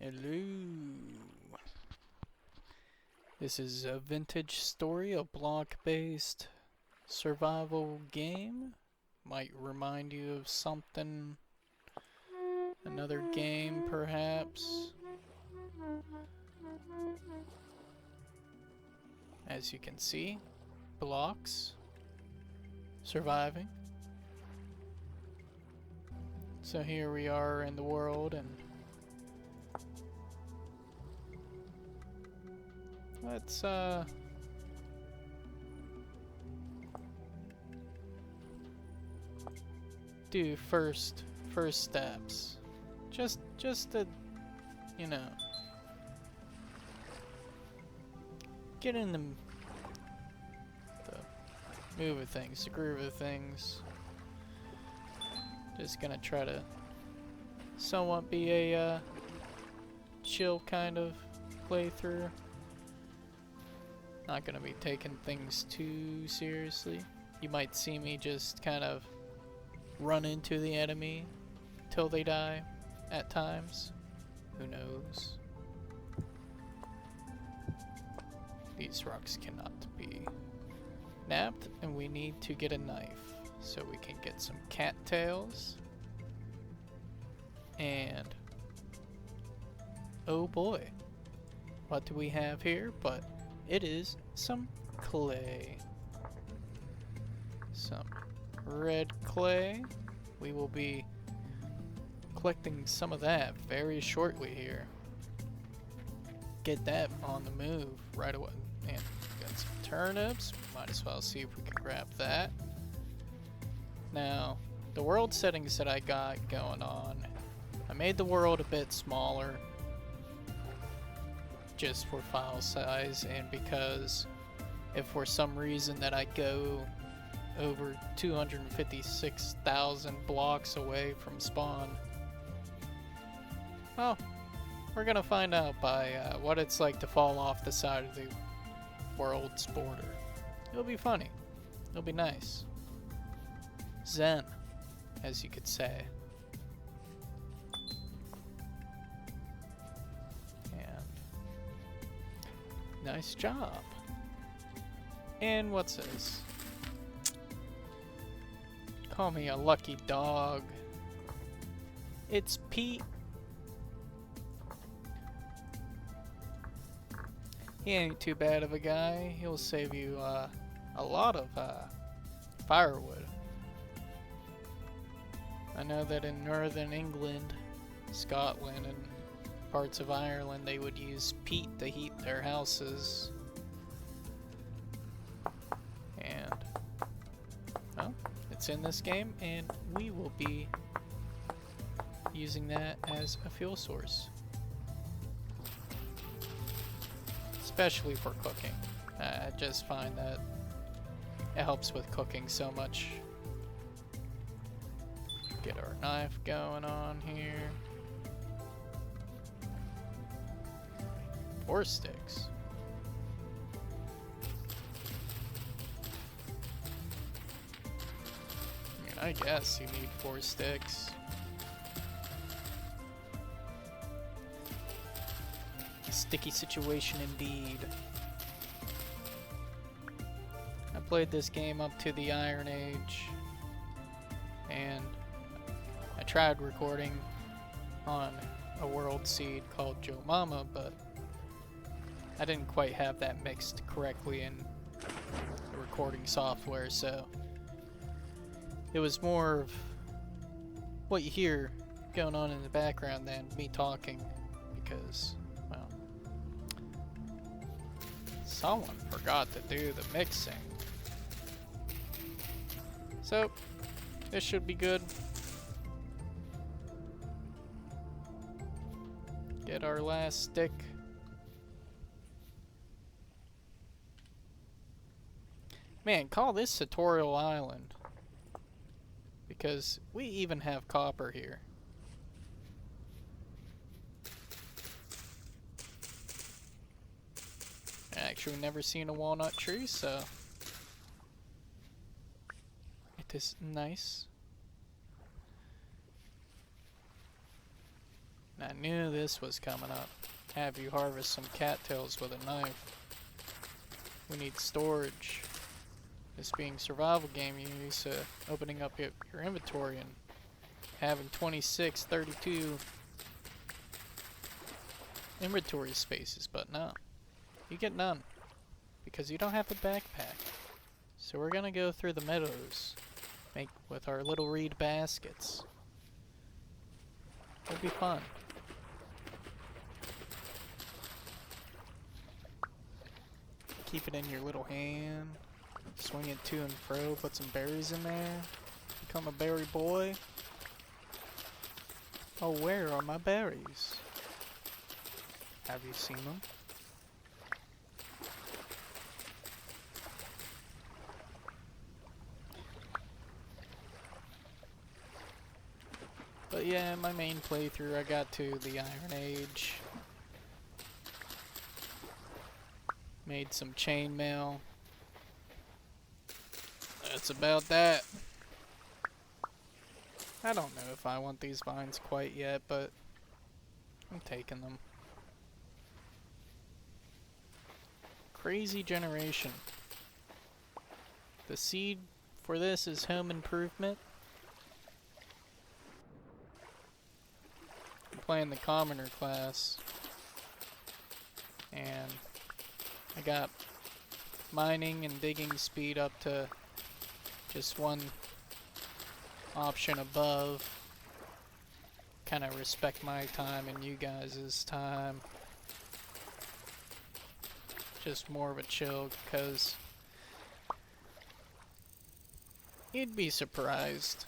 Hello. This is a vintage story, a block-based survival game. Might remind you of something, another game perhaps. As you can see, blocks, surviving. So here we are in the world, and let's do first steps. Just to, you know, get in the move of things, the groove of things. Just gonna try to somewhat be a chill kind of playthrough. Not gonna be taking things too seriously. You might see me just kind of run into the enemy till they die at times. Who knows? These rocks cannot be nabbed, and we need to get a knife so we can get some cattails. And oh boy, what do we have here? But it is some clay. Some red clay. We will be collecting some of that very shortly here. Get that on the move right away. And got some turnips. Might as well see if we can grab that. Now, the world settings that I got going on, I made the world a bit smaller just for file size, and because if for some reason that I go over 256,000 blocks away from spawn, well, we're gonna find out by what it's like to fall off the side of the world's border. It'll be funny. It'll be nice. Zen, as you could say. And nice job. And what's this? Call me a lucky dog. It's Pete. He ain't too bad of a guy. He'll save you a lot of firewood. I know that in northern England, Scotland, and parts of Ireland, they would use peat to heat their houses. And, well, it's in this game, and we will be using that as a fuel source. Especially for cooking. I just find that it helps with cooking so much. Get our knife going on here. 4 sticks. I mean, I guess you need 4 sticks. Sticky situation indeed. I played this game up to the Iron Age, and I tried recording on a world seed called Joe Mama, but I didn't quite have that mixed correctly in the recording software, so it was more of what you hear going on in the background than me talking, because, well, someone forgot to do the mixing. So, this should be good. Get our last stick. Man, call this Tutorial Island, because we even have copper here. Actually never seen a walnut tree, so it is nice. I knew this was coming up. Have you harvest some cattails with a knife. We need storage. This being survival game, you're used to opening up your inventory and having 26, 32 inventory spaces, but no. You get none. Because you don't have a backpack. So we're gonna go through the meadows. With our little reed baskets. It'll be fun. Keep it in your little hand. Swing it to and fro. Put some berries in there. Become a berry boy. Oh, where are my berries? Have you seen them? But yeah, my main playthrough, I got to the Iron Age. Made some chainmail. That's about that. I don't know if I want these vines quite yet, but I'm taking them. Crazy generation. The seed for this is home improvement. I'm playing the commoner class. And I got mining and digging speed up to just one option above. Kind of respect my time and you guys' time. Just more of a chill, because you'd be surprised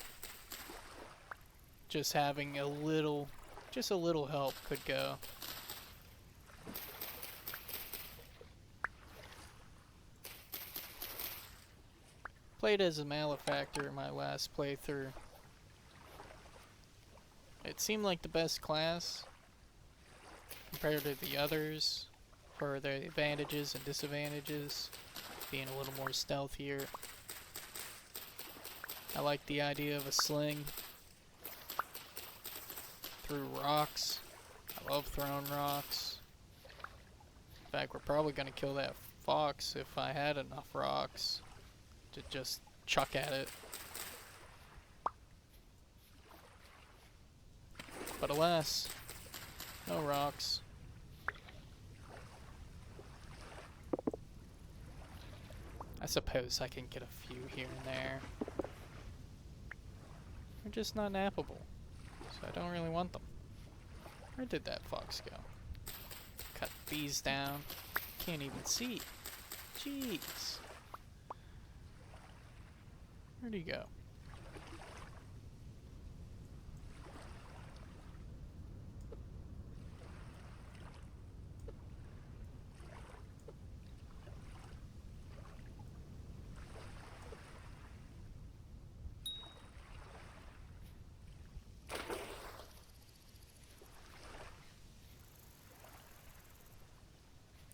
just having a little help could go. Played as a malefactor in my last playthrough. It seemed like the best class compared to the others for their advantages and disadvantages, being a little more stealthier. I like the idea of a sling through rocks. I love throwing rocks. In fact, we're probably going to kill that fox if I had enough rocks to just chuck at it. But alas, no rocks. I suppose I can get a few here and there. They're just not nappable, so I don't really want them. Where did that fox go? Cut these down. Can't even see. Jeez. Where'd he go?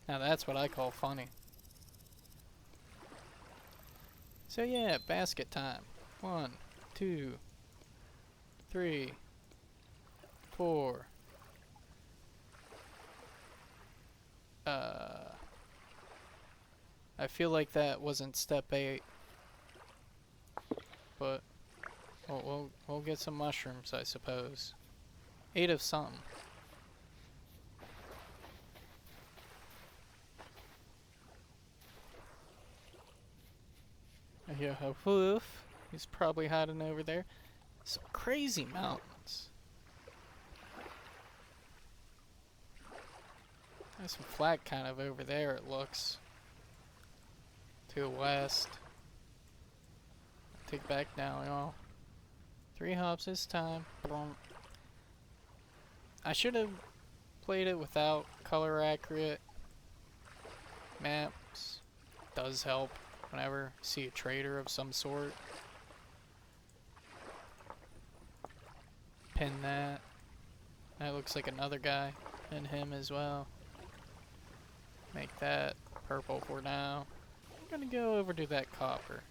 Now that's what I call funny. So yeah, basket time. 1, 2, 3, 4. I feel like that wasn't step 8. But we'll get some mushrooms, I suppose. 8 of something. Yeah, a wulf. He's probably hiding over there. Some crazy mountains. There's some flat kind of over there, it looks. To the west. Take back now, y'all. 3 hops this time. I should have played it without color accurate maps. Does help whenever you see a trader of some sort. Pin that. That looks like another guy. Pin him as well. Make that purple for now. I'm gonna go over to that copper.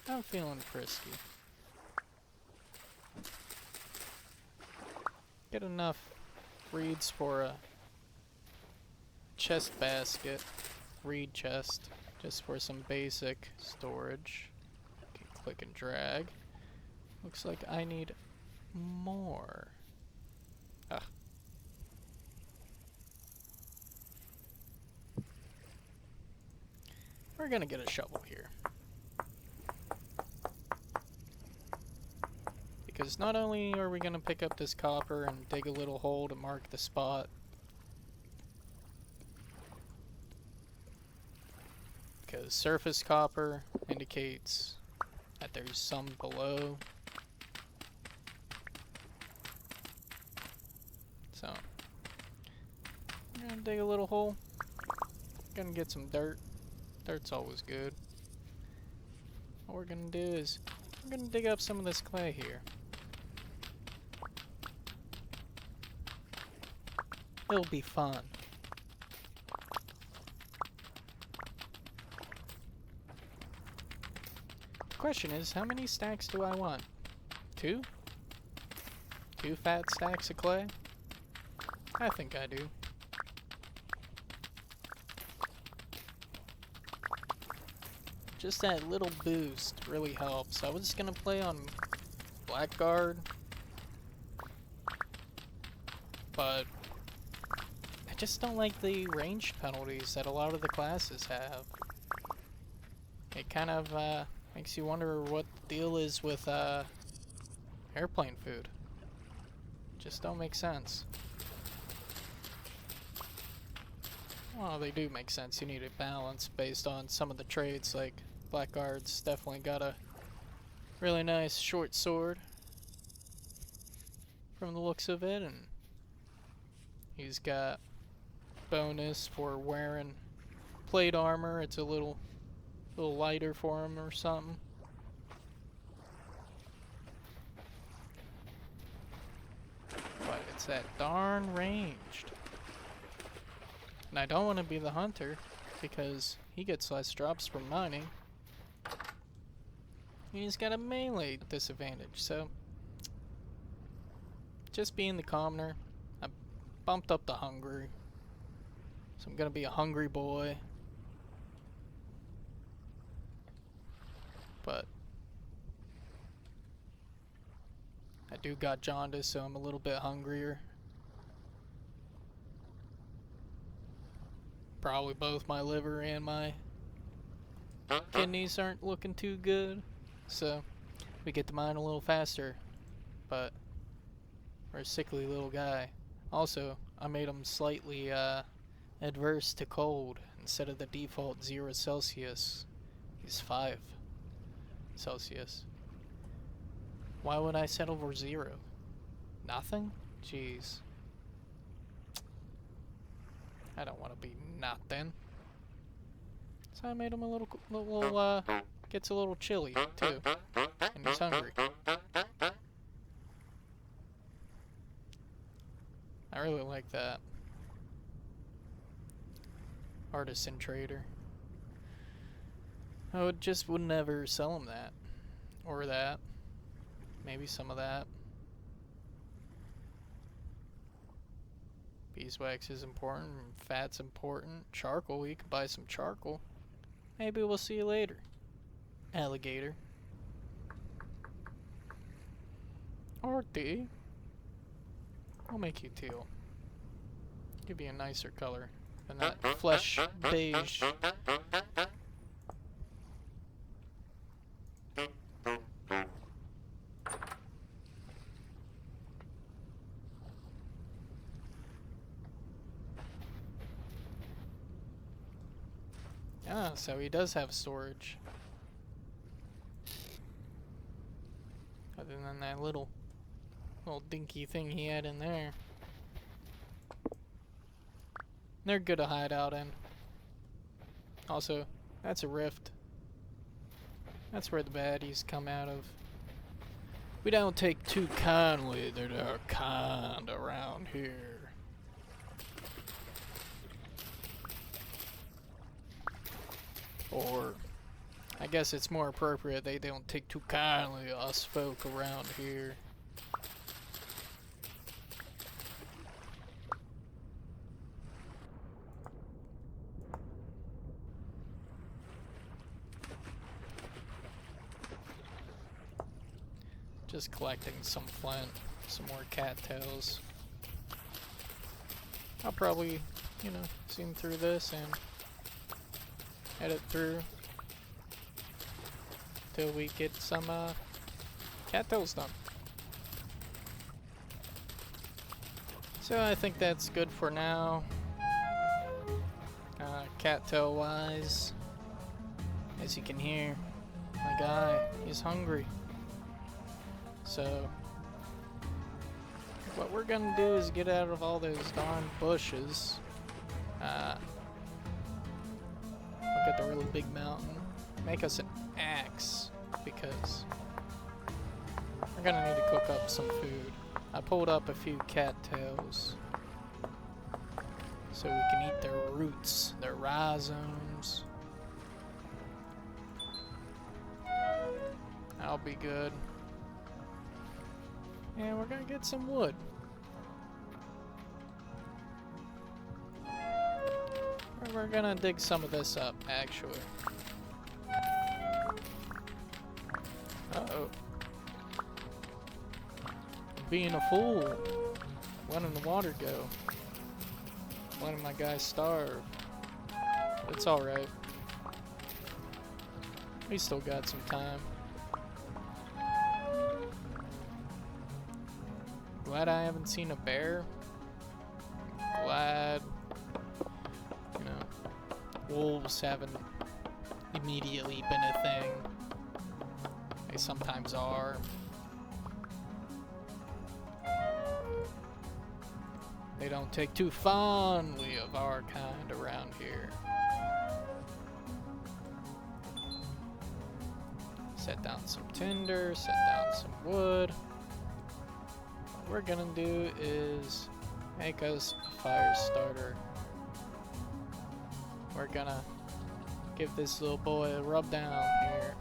I'm feeling frisky. get enough reeds for a chest basket, reed chest, just for some basic storage. Okay, click and drag. Looks like I need more. Ah. We're gonna get a shovel here. Because not only are we gonna pick up this copper and dig a little hole to mark the spot, because surface copper indicates that there's some below. So, I'm gonna dig a little hole. Gonna get some dirt. Dirt's always good. What we're gonna do is, we're gonna dig up some of this clay here. It'll be fun. The question is, how many stacks do I want? 2? 2 fat stacks of clay? I think I do. Just that little boost really helps. I was gonna play on Blackguard, but I just don't like the range penalties that a lot of the classes have. It kind of makes you wonder what the deal is with airplane food. Just don't make sense. Well, they do make sense. You need a balance based on some of the traits, like Blackguard's definitely got a really nice short sword from the looks of it, and he's got bonus for wearing plate armor. It's a little lighter for him or something. But it's that darn ranged. And I don't want to be the hunter because he gets less drops from mining. He's got a melee disadvantage, so just being the commoner, I bumped up the hungry. So I'm gonna be a hungry boy. But I do got jaundice, so I'm a little bit hungrier. Probably both my liver and my kidneys aren't looking too good, so we get to mine a little faster. But we're a sickly little guy. Also, I made him slightly adverse to cold. Instead of the default 0 Celsius, he's 5 Celsius. Why would I settle for 0? Nothing? Jeez. I don't want to be nothing. So I made him a little gets a little chilly too, and he's hungry. I really like that. Artisan trader. I would never sell him that, or that. Maybe some of that. Beeswax is important, fat's important, charcoal, you can buy some charcoal. Maybe we'll see you later, alligator. Or D. I'll make you teal. Give you a nicer color than that flesh beige. Ah, so he does have storage. Other than that little dinky thing he had in there. They're good to hide out in. Also, that's a rift. That's where the baddies come out of. We don't take too kindly that our kind around here. Or, I guess it's more appropriate they don't take too kindly us folk around here. Just collecting some flint, some more cattails. I'll probably, you know, zoom through this and edit through till we get some cattails done. So I think that's good for now. Cattail wise, as you can hear, my guy is hungry. So what we're gonna do is get out of all those darn bushes. Look at the really big mountain. Make us an axe, because we're gonna need to cook up some food. I pulled up a few cattails so we can eat their roots, their rhizomes. That'll be good. And we're gonna get some wood. We're gonna dig some of this up, actually. Uh-oh. Being a fool. Letting the water go. Letting my guy starve. It's alright. We still got some time. Glad I haven't seen a bear. Glad, you know, wolves haven't immediately been a thing. They sometimes are. They don't take too fondly of our kind around here. Set down some tinder, set down some wood. What we're gonna do is make us a fire starter. We're gonna give this little boy a rub down here.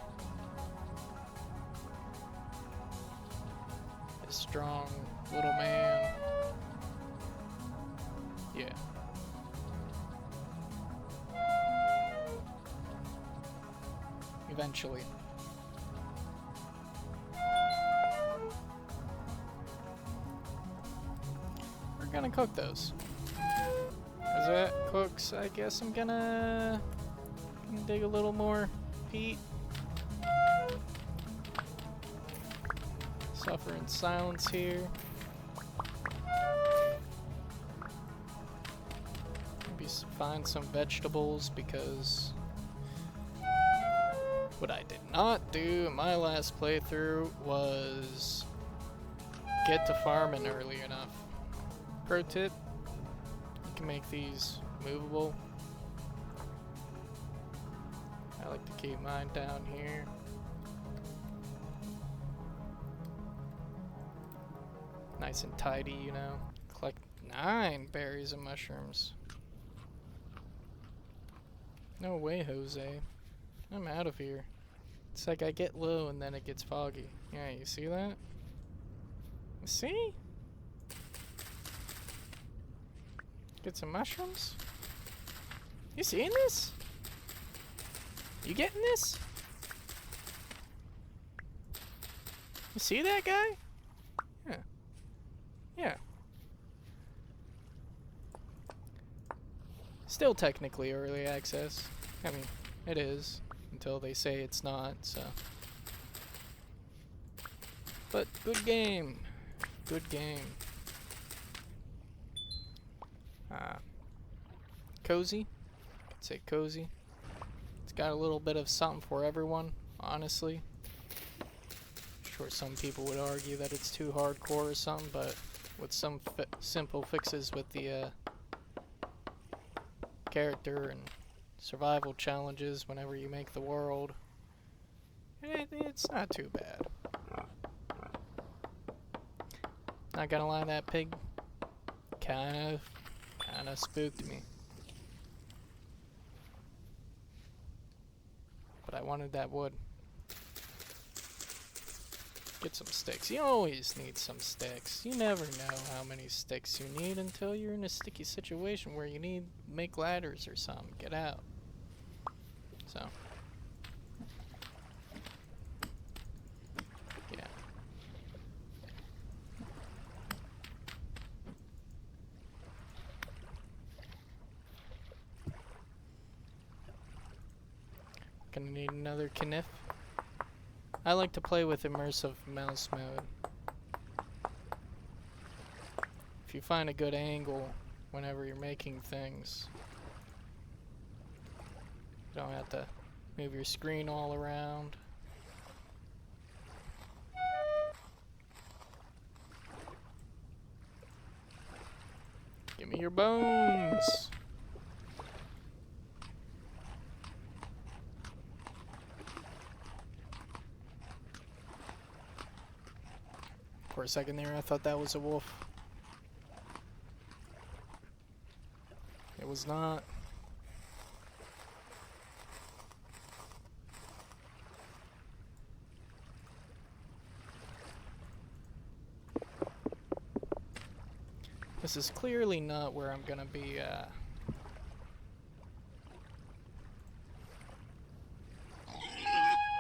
A strong little man. Yeah. Eventually. We're gonna cook those. As that cooks, I guess I'm gonna dig a little more peat. Suffer in silence here. Find some vegetables, because what I did not do in my last playthrough was get to farming early enough. Pro tip, you can make these movable. I like to keep mine down here. Nice and tidy, you know. Collect 9 berries and mushrooms. No way, Jose. I'm out of here. It's like I get low and then it gets foggy. Yeah, you see that? See? Get some mushrooms? You seeing this? You getting this? You see that guy? Yeah. Yeah. Still technically early access. I mean, it is, until they say it's not, so. But good game. Good game. Cozy. I'd say cozy. It's got a little bit of something for everyone, honestly. Sure, some people would argue that it's too hardcore or something, but with some simple fixes with the character and survival challenges whenever you make the world, it's not too bad. Not gonna lie, that pig kinda spooked me. But I wanted that wood. Get some sticks. You always need some sticks. You never know how many sticks you need until you're in a sticky situation where you need to make ladders or something. Get out. So. Yeah. Gonna need another kniff. I like to play with immersive mouse mode. If you find a good angle whenever you're making things, you don't have to move your screen all around. Give me your bones! For a second there, I thought that was a wolf. It was not. This is clearly not where I'm gonna be,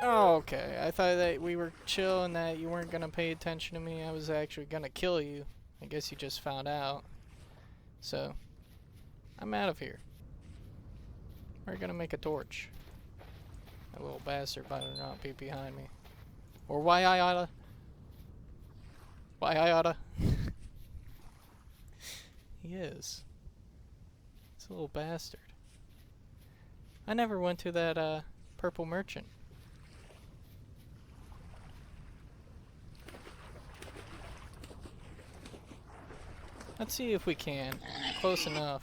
Oh, okay. I thought that we were chill and that you weren't gonna pay attention to me. I was actually gonna kill you. I guess you just found out. So, I'm out of here. We're gonna make a torch. That little bastard better not be behind me. Or why I oughta. Why I oughta. He is. He's a little bastard. I never went to that, purple merchant. Let's see if we can. Close enough.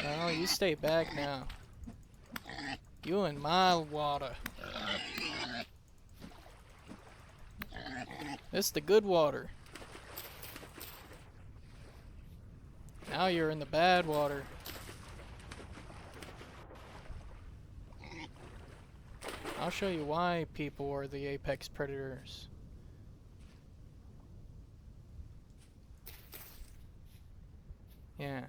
No, you stay back now. You in my water. This the good water. Now you're in the bad water. I'll show you why people are the apex predators. Yeah.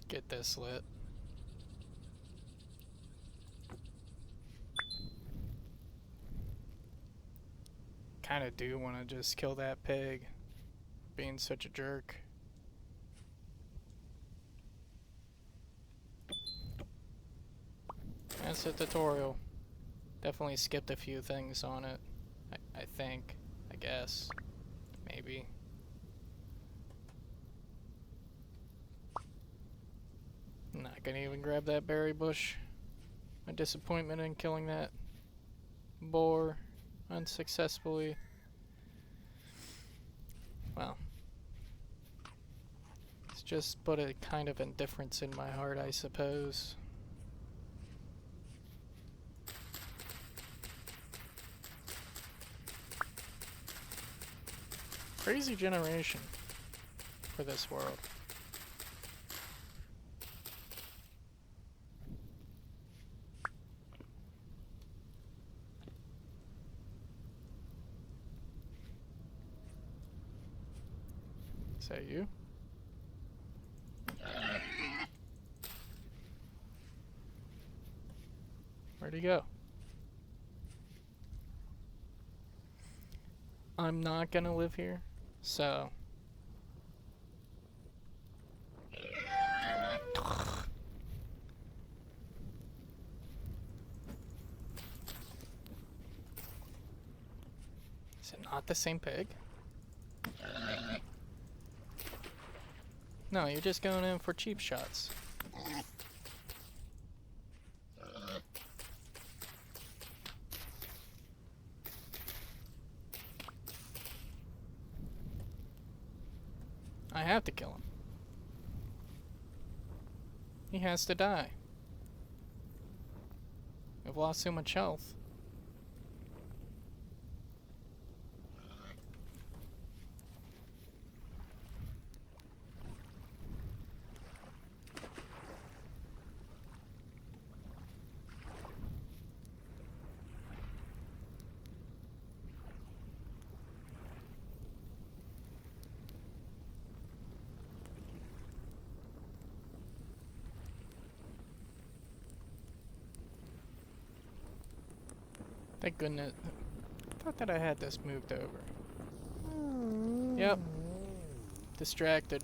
Get this lit. Kinda do want to just kill that pig. Being such a jerk. That's the tutorial. Definitely skipped a few things on it. I think. I guess. Maybe. I'm not gonna even grab that berry bush. My disappointment in killing that boar unsuccessfully. Well. It's just put a kind of indifference in my heart, I suppose. Crazy generation for this world. Is that you? Where'd he go? I'm not gonna live here, so... Is it not the same pig? No, you're just going in for cheap shots. I have to kill him. He has to die. I've lost so much health. Thank goodness. I thought that I had this moved over. Yep. Distracted.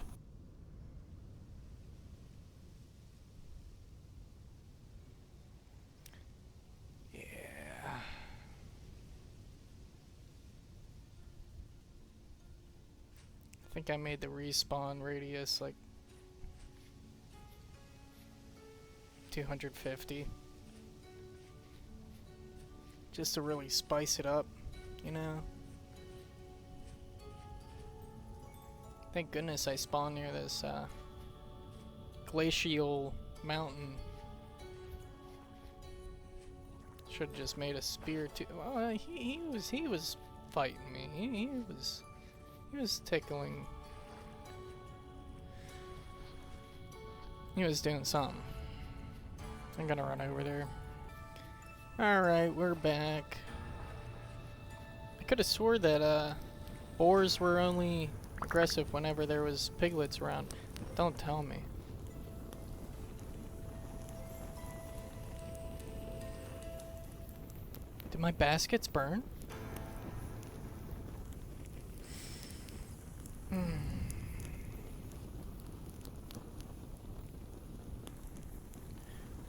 Yeah. I think I made the respawn radius like 250. Just to really spice it up, you know? Thank goodness I spawned near this glacial mountain. Should have just made a spear too. Well, he was fighting me. He was tickling. He was doing something. I'm gonna run over there. Alright, we're back. I could have swore that boars were only aggressive whenever there was piglets around. Don't tell me. Did my baskets burn?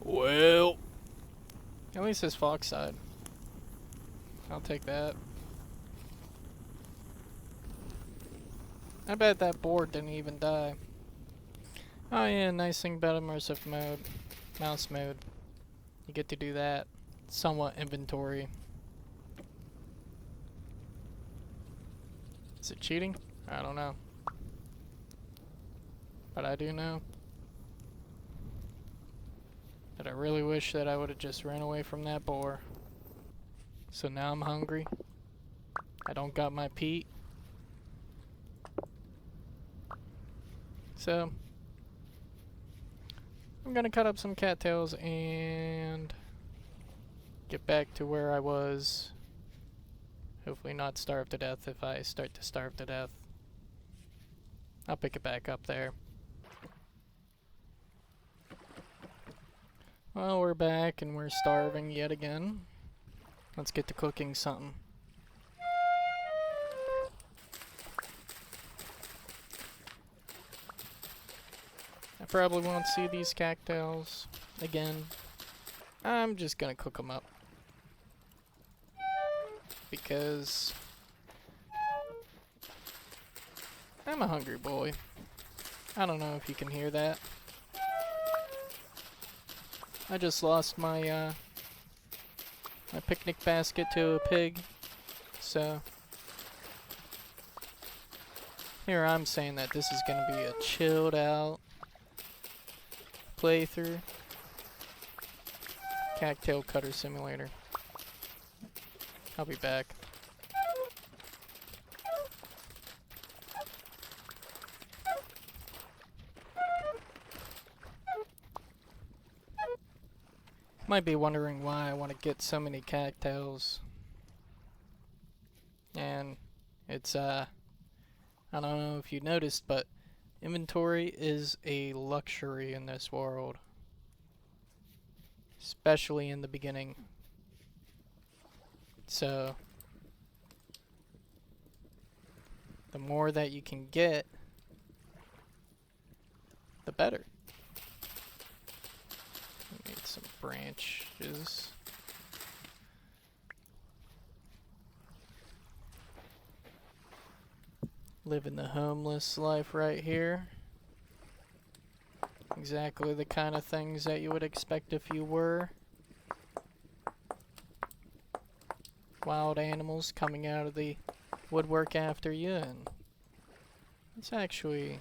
Well, at least his fox side. I'll take that. I bet that boar didn't even die. Oh yeah, nice thing about immersive mode. Mouse mode. You get to do that. Somewhat inventory. Is it cheating? I don't know. But I do know that I really wish that I would have just ran away from that boar. So now I'm hungry. I don't got my peat. So I'm gonna cut up some cattails and get back to where I was. Hopefully not starve to death if I start to starve to death. I'll pick it back up there. Well, we're back and we're starving yet again. Let's get to cooking something. I probably won't see these cattails again. I'm just gonna cook them up. Because I'm a hungry boy. I don't know if you can hear that. I just lost my my picnic basket to a pig, so here I'm saying that this is gonna be a chilled out playthrough. Cattail cutter simulator. I'll be back. Might be wondering why I want to get so many cattails. And it's I don't know if you noticed, but inventory is a luxury in this world. Especially in the beginning. So the more that you can get, the better. Need some branches. Living the homeless life right here. Exactly the kind of things that you would expect if you were. Wild animals coming out of the woodwork after you, and let's actually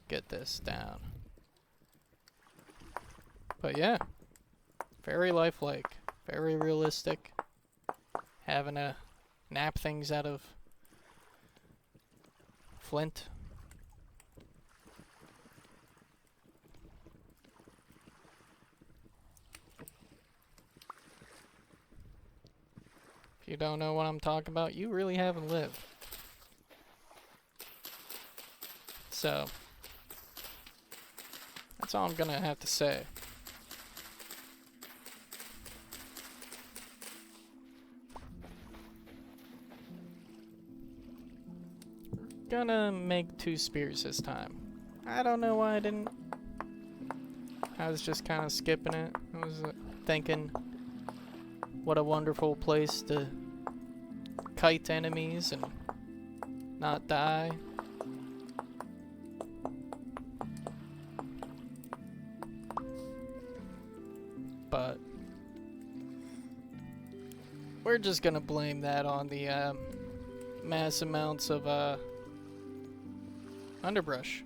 get this down. But yeah, very lifelike, very realistic. Having to nap things out of flint. If you don't know what I'm talking about, you really haven't lived. So, that's all I'm gonna have to say. gonna make 2 spears this time. I don't know why I didn't. I was just kind of skipping it. I was thinking, what a wonderful place to kite enemies and not die. But we're just gonna blame that on the mass amounts of underbrush.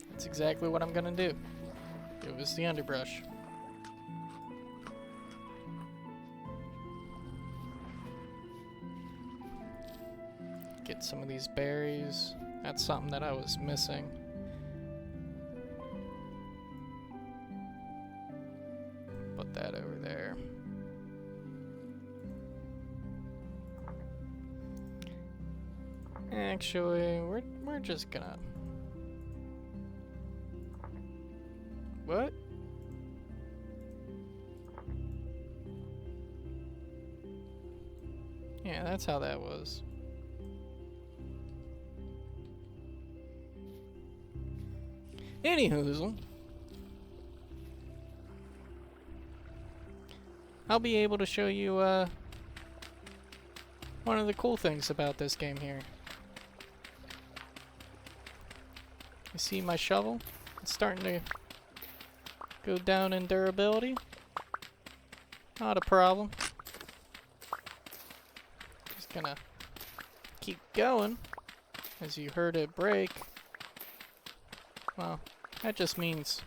That's exactly what I'm gonna do. It was the underbrush. Get some of these berries. That's something that I was missing. Put that over there. Actually, we're just gonna. What? Yeah, that's how that was. Anywho, I'll be able to show you one of the cool things about this game here. You see my shovel? It's starting to go down in durability. Not a problem. Just gonna keep going. As you heard it break. Well, that just means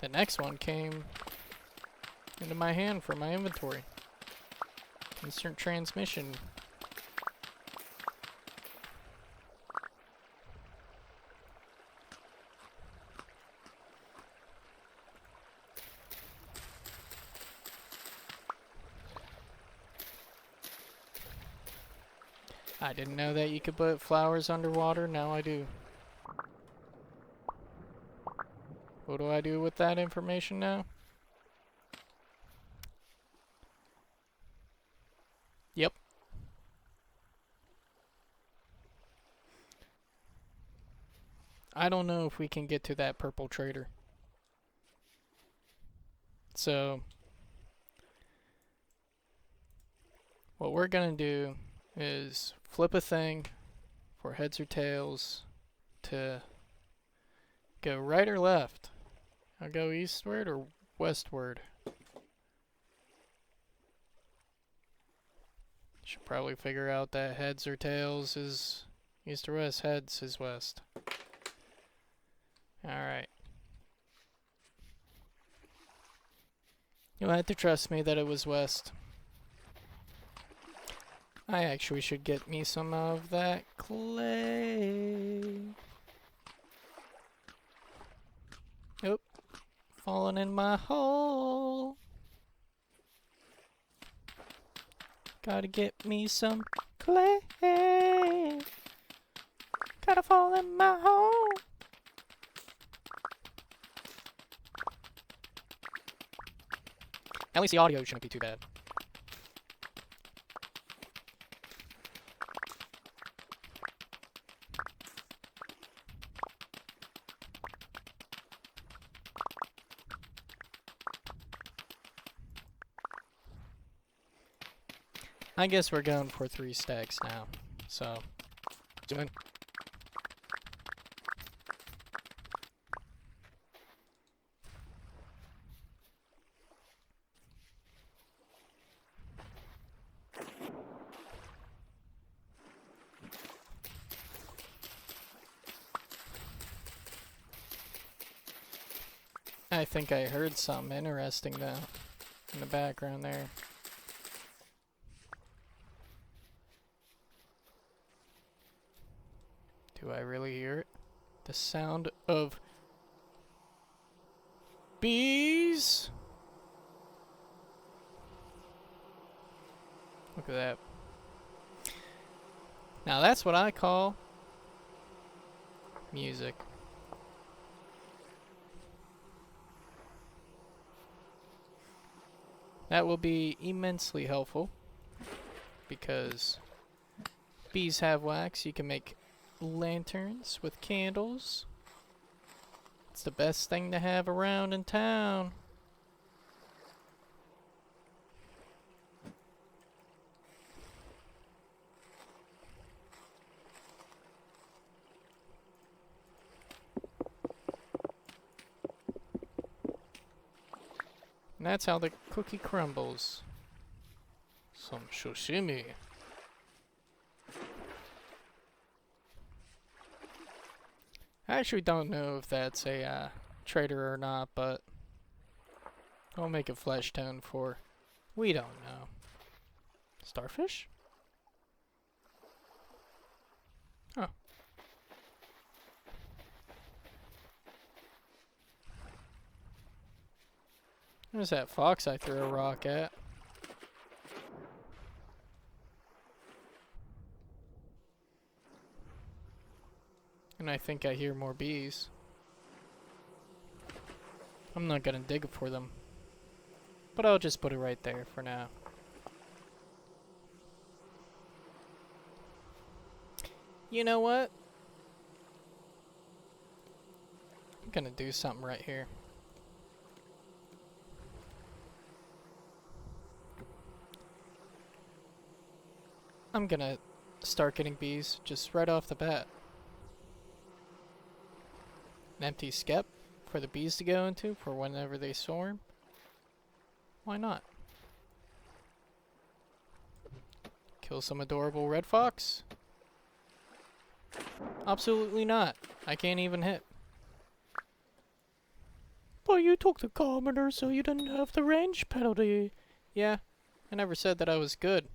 the next one came into my hand for my inventory. Instant transmission. I didn't know that you could put flowers underwater. Now I do. What do I do with that information now? Yep. I don't know if we can get to that purple trader. So, what we're gonna do is flip a thing for heads or tails to go right or left. I'll go eastward or westward. Should probably figure out that heads or tails is east or west. Heads is west. Alright. You'll have to trust me that it was west. I actually should get me some of that clay. Oop. Falling in my hole. Gotta get me some clay. Gotta fall in my hole. At least the audio shouldn't be too bad. I guess we're going for 3 stacks now, so zoom in. I think I heard something interesting though in the background there. Do I really hear it? The sound of bees? Look at that. Now that's what I call music. That will be immensely helpful because bees have wax, you can make lanterns with candles. It's the best thing to have around in town. And that's how the cookie crumbles. Some sashimi. I actually don't know if that's a traitor or not, but I'll make a flesh tone for. We don't know. Starfish? Oh. There's that fox I threw a rock at. And I think I hear more bees. I'm not gonna dig for them. But I'll just put it right there for now. You know what? I'm gonna do something right here. I'm gonna start getting bees just right off the bat. An empty skep for the bees to go into for whenever they swarm. Why not? Kill some adorable red fox? Absolutely not. I can't even hit. But you took the commoner so you didn't have the range penalty. Yeah, I never said that I was good.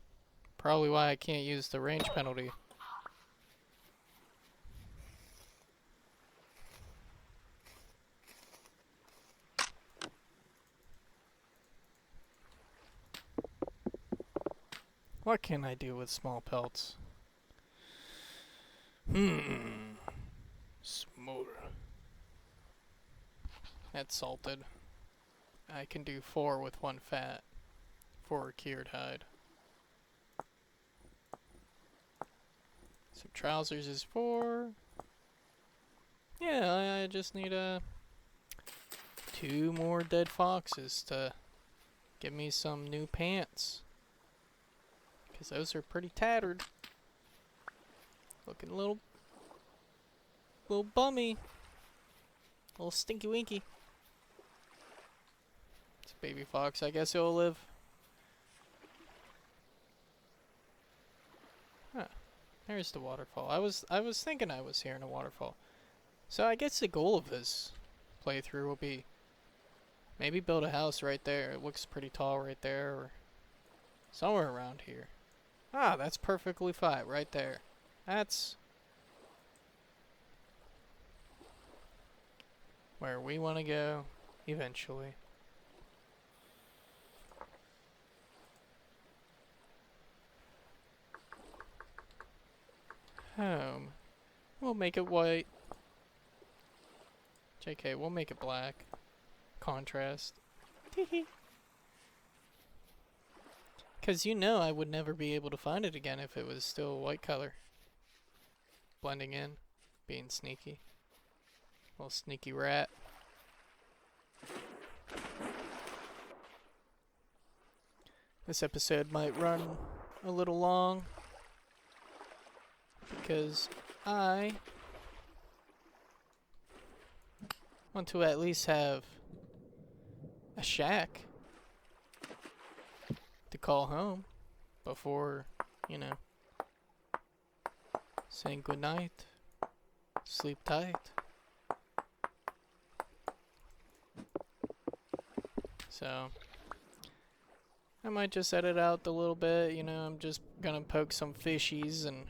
Probably why I can't use the range penalty. What can I do with small pelts? Small. That's salted. I can do 4 with 1 fat. 4 cured hide. Some trousers is 4. Yeah, I just need 2 more dead foxes to give me some new pants. Because those are pretty tattered. Looking a little bummy. A little stinky winky. It's a baby fox, I guess it'll live. Huh. There's the waterfall. I was thinking I was hearing a waterfall. So I guess the goal of this playthrough will be maybe build a house right there. It looks pretty tall right there, or somewhere around here. Ah, that's perfectly fine right there. That's where we want to go eventually. Home. We'll make it white. JK, we'll make it black. Contrast. Teehee. Because you know I would never be able to find it again if it was still a white color. Blending in. Being sneaky. Little sneaky rat. This episode might run a little long. Because I want to at least have a shack to call home before, you know, saying goodnight, sleep tight. So I might just edit out a little bit, you know, I'm just gonna poke some fishies and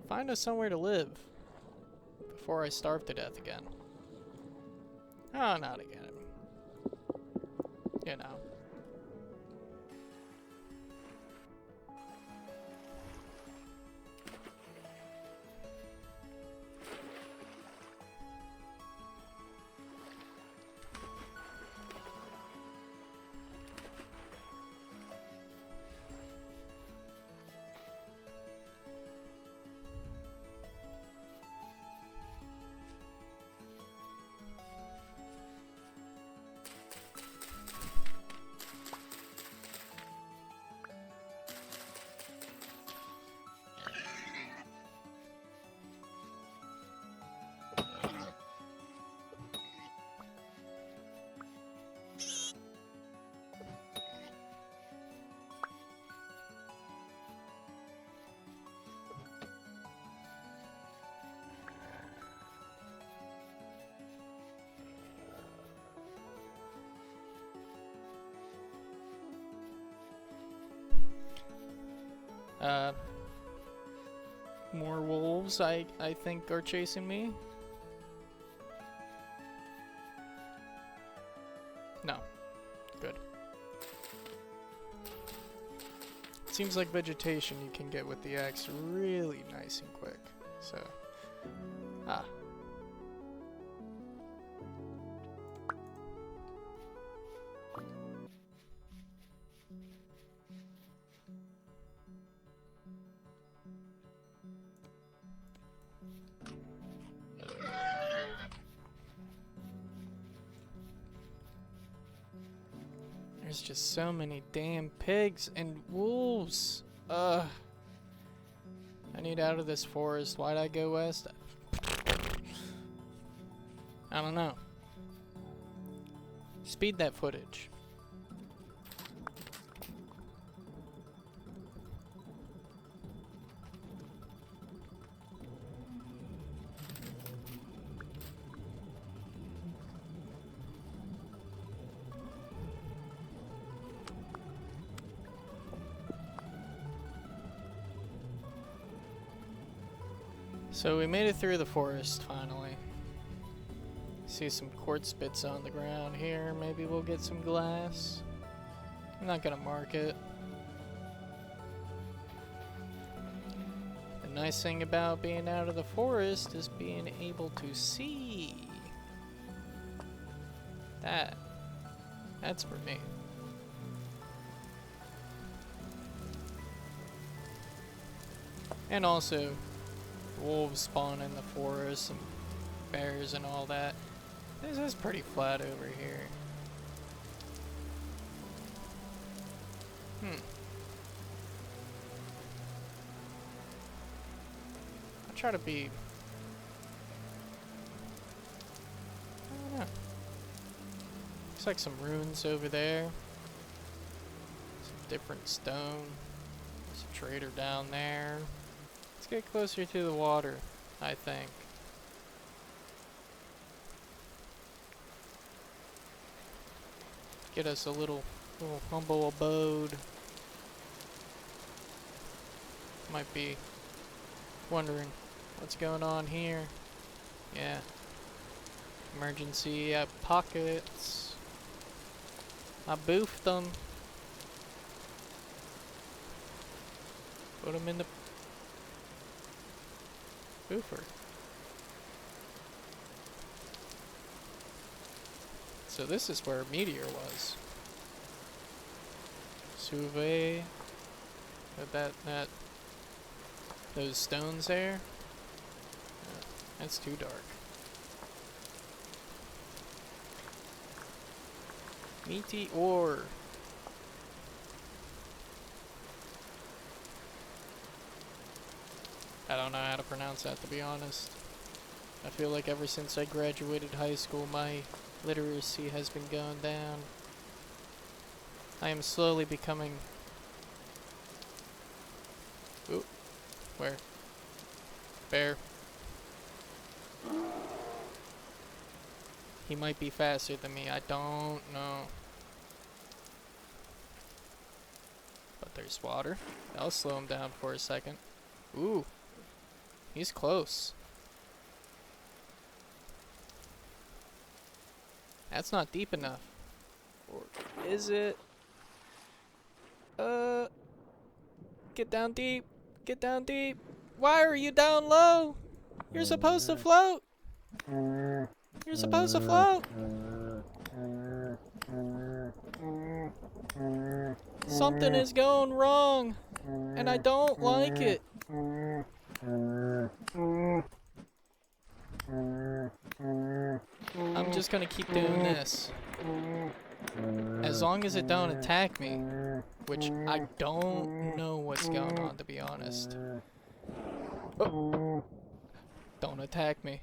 find us somewhere to live before I starve to death again. Oh, not again. You know. Uh, more wolves, I think, are chasing me. No. Good. Seems like vegetation you can get with the axe really nice and quick. So, there's just so many damn pigs and wolves. Ugh. I need out of this forest. Why'd I go west? I don't know. Speed that footage. So we made it through the forest finally. See some quartz bits on the ground here. Maybe we'll get some glass. I'm not gonna mark it. The nice thing about being out of the forest is being able to see. That's for me. And also, wolves spawn in the forest and bears and all that. This is pretty flat over here. I'll try to be... I don't know. Looks like some ruins over there. Some different stone. There's a trader down there. Let's get closer to the water, I think. Get us a little humble abode. Might be wondering what's going on here. Yeah. Emergency pockets. I boofed them. Put them in the boofer. So this is where a meteor was. Survey. Those stones there. Yeah, that's too dark. Meteor. I don't know how to pronounce that, to be honest. I feel like ever since I graduated high school, my literacy has been going down. I am slowly becoming... Ooh. Where? Bear. He might be faster than me, I don't know. But there's water. That'll slow him down for a second. Ooh. He's close. That's not deep enough. Or is it? Get down deep. Get down deep. Why are you down low? You're supposed to float. You're supposed to float. Something is going wrong, and I don't like it. I'm just gonna keep doing this. As long as it don't attack me, which I don't know what's going on, to be honest. Oh. Don't attack me.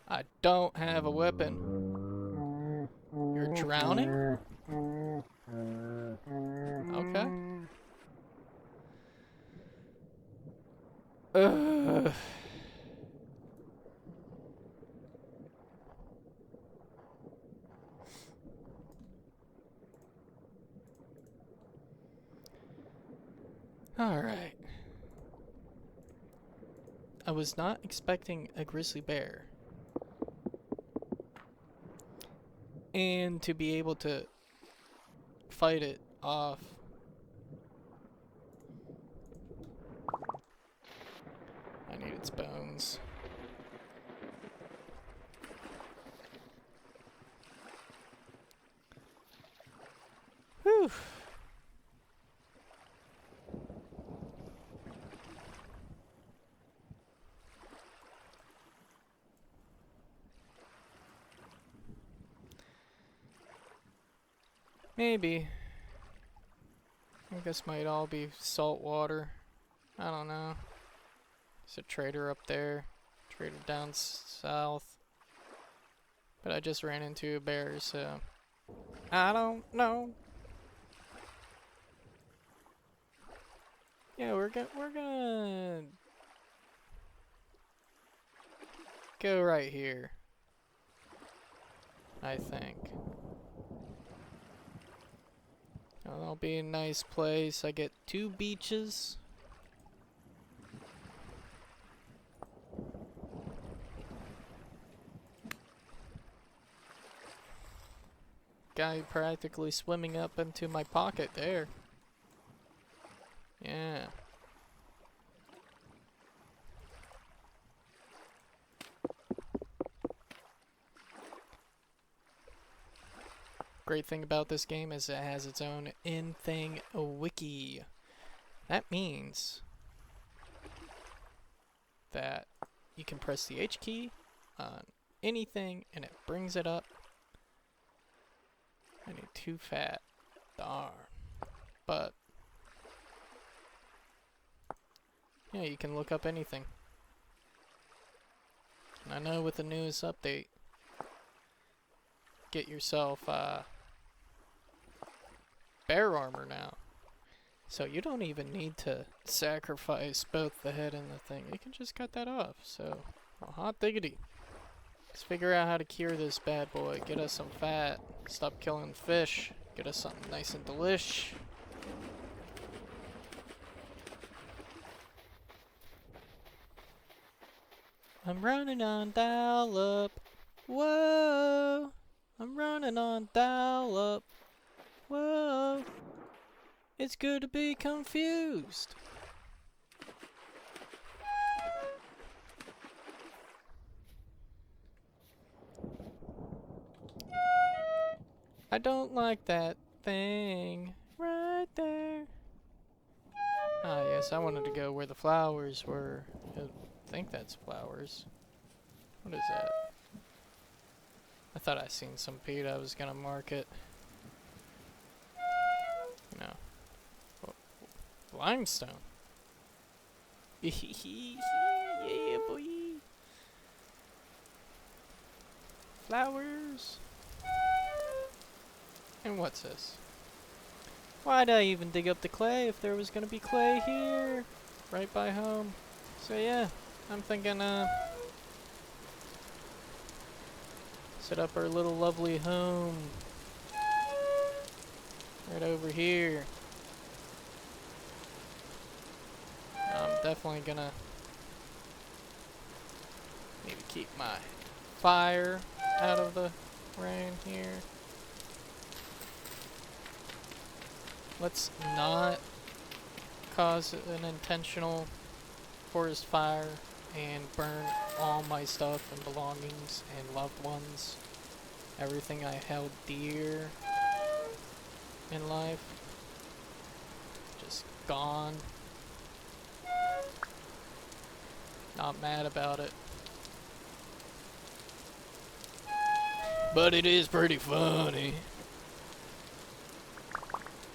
I don't have a weapon. You're drowning? Okay. Ugh. Alright. I was not expecting a grizzly bear. And to be able to fight it off. I need its bones. Whew. Maybe. I think this might all be salt water. I don't know. There's a trader up there. Trader down south. But I just ran into a bear, so I don't know. Yeah, we're gonna go right here. I think. That'll be a nice place. I get 2 beaches. Guy practically swimming up into my pocket there. Yeah. Great thing about this game is it has its own in-thing wiki. That means that you can press the H key on anything and it brings it up. I need 2 fat. Darn. But yeah, you can look up anything. And I know with the newest update, get yourself bear armor now. So you don't even need to sacrifice both the head and the thing. You can just cut that off. So, well, hot diggity. Let's figure out how to cure this bad boy. Get us some fat. Stop killing fish. Get us something nice and delish. I'm running on dial-up. Whoa! I'm running on dial-up. Whoa! It's good to be confused. I don't like that thing right there. Ah, yes, I wanted to go where the flowers were. I think that's flowers. What is that? I thought I seen some peat. I was gonna mark it. No. Limestone. Yeah, boy. Flowers. And what's this? Why'd I even dig up the clay if there was gonna be clay here? Right by home. So yeah, I'm thinking set up our little lovely home. Right over here. I'm definitely gonna need to keep my fire out of the rain here. Let's not cause an intentional forest fire and burn all my stuff and belongings and loved ones. Everything I held dear in life. Just gone. Not mad about it. But it is pretty funny.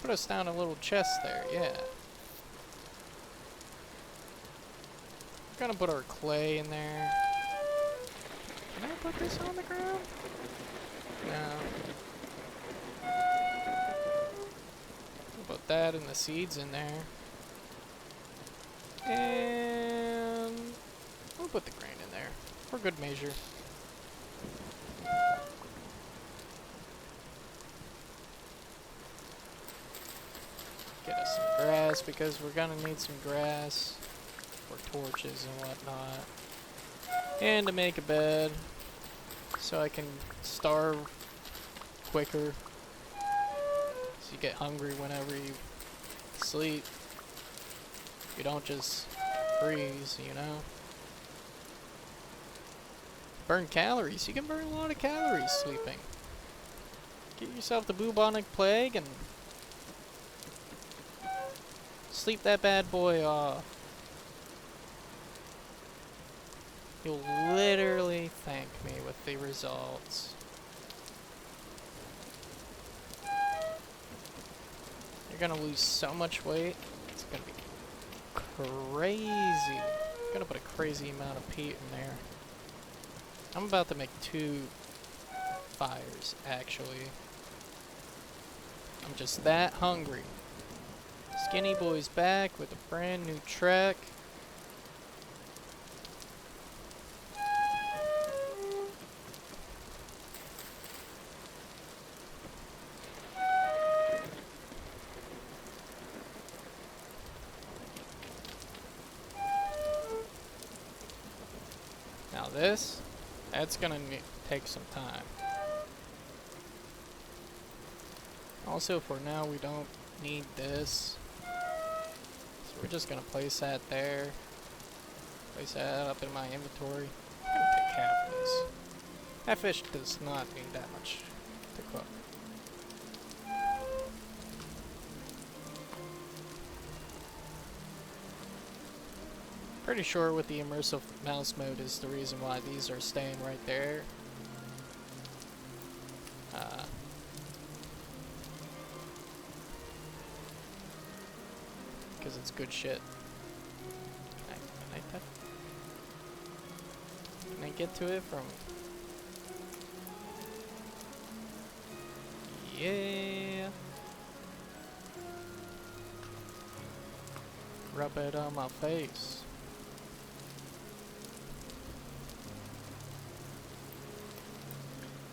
Put us down a little chest there, yeah. We're gonna put our clay in there. Can I put this on the ground? No. We'll put that and the seeds in there. And we'll put the grain in there for good measure. Get us some grass because we're gonna need some grass for torches and whatnot. And to make a bed so I can starve quicker. So you get hungry whenever you sleep. You don't just freeze, you know? Burn calories. You can burn a lot of calories sleeping. Get yourself the bubonic plague and sleep that bad boy off. You'll literally thank me with the results. You're gonna lose so much weight. It's gonna be crazy. I'm gonna put a crazy amount of peat in there. I'm about to make 2 fires, actually. I'm just that hungry. Skinny Boy's back with a brand new track. Now that's gonna take some time. Also, for now, we don't need this. So we're just gonna place that there. Place that up in my inventory. I'm gonna take half of this. That fish does not need that much to cook. Pretty sure with the immersive mouse mode is the reason why these are staying right there. Because it's good shit. Can I get to it from... Yeah. Rub it on my face.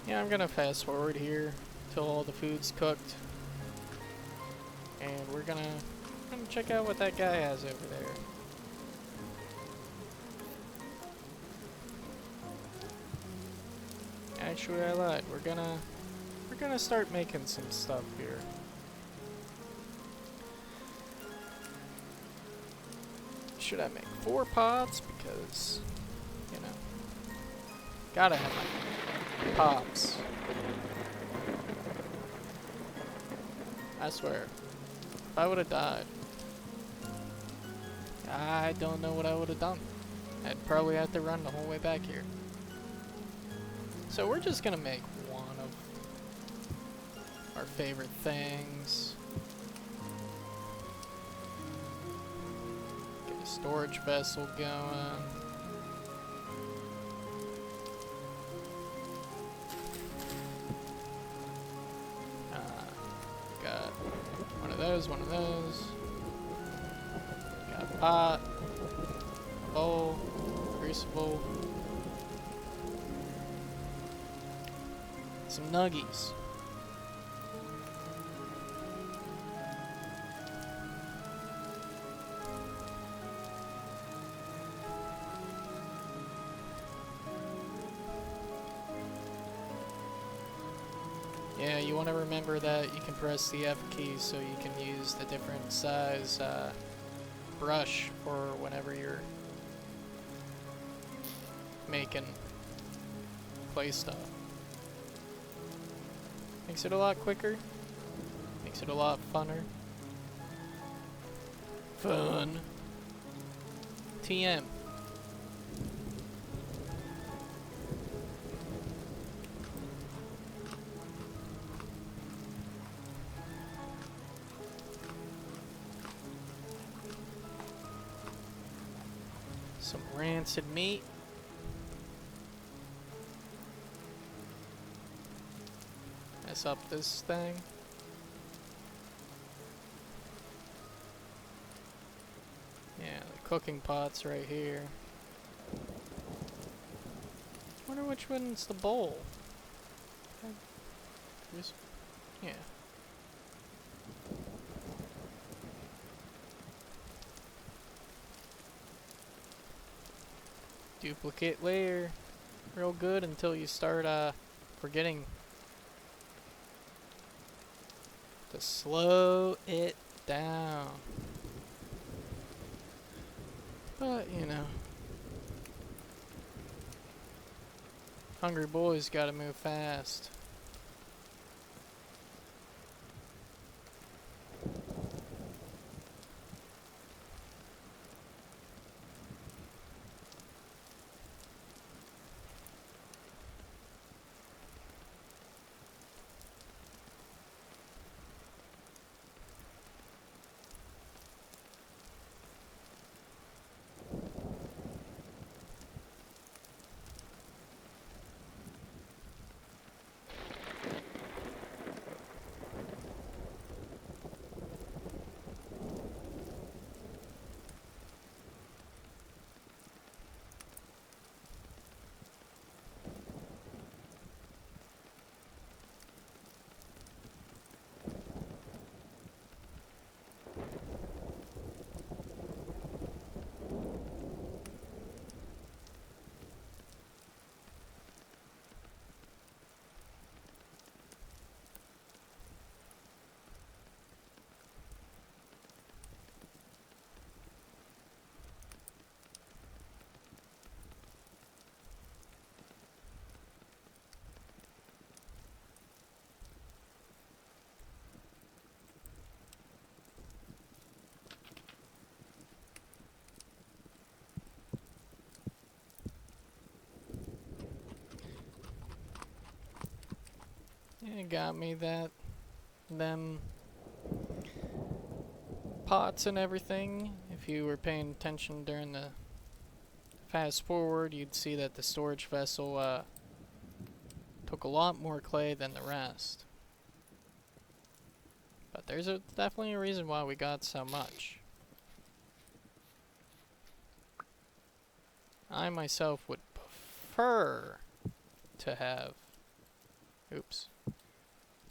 Yeah, I'm gonna fast forward here till all the food's cooked. And we're gonna check out what that guy has over there. Actually, I lied. We're gonna start making some stuff here. Should I make 4 pots? Because, you know, gotta have my pops. I swear, if I would have died, I don't know what I would have done. I'd probably have to run the whole way back here. So we're just gonna make one of our favorite things. Get a storage vessel going. Got one of those. Got a pot, a bowl, crucible. Some nuggies. Yeah, you want to remember that you can press the F key so you can use the different size brush for whenever you're making play stuff. Makes it a lot quicker. Makes it a lot funner. Fun. TM. Some rancid meat. Mess up this thing. Yeah, the cooking pot's right here. Wonder which one's the bowl. Yeah. duplicate layer real good until you start forgetting to slow it down. But, you know, hungry boys gotta move fast. It got me that them pots and everything. If you were paying attention during the fast forward, you'd see that the storage vessel took a lot more clay than the rest. But there's definitely a reason why we got so much. I myself would prefer to have,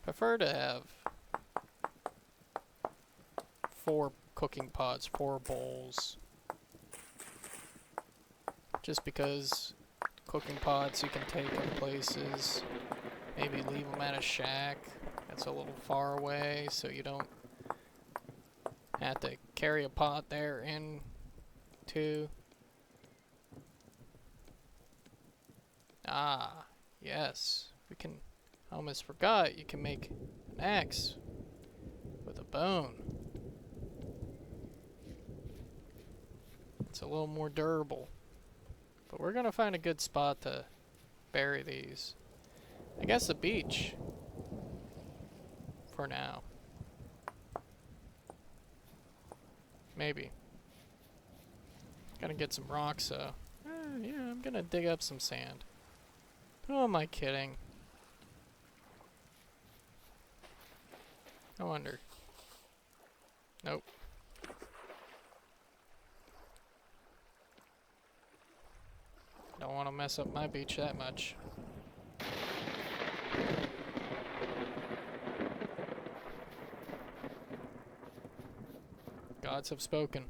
prefer to have 4 cooking pots, 4 bowls. Just because cooking pots you can take in places, maybe leave them at a shack that's a little far away so you don't have to carry a pot there in too. Ah, yes, we can, almost forgot, you can make an axe with a bone. It's a little more durable. But we're gonna find a good spot to bury these. I guess the beach. For now. Maybe. Gotta get some rocks though. Yeah, I'm gonna dig up some sand. Who am I kidding? I wonder. Nope. Don't want to mess up my beach that much. Gods have spoken.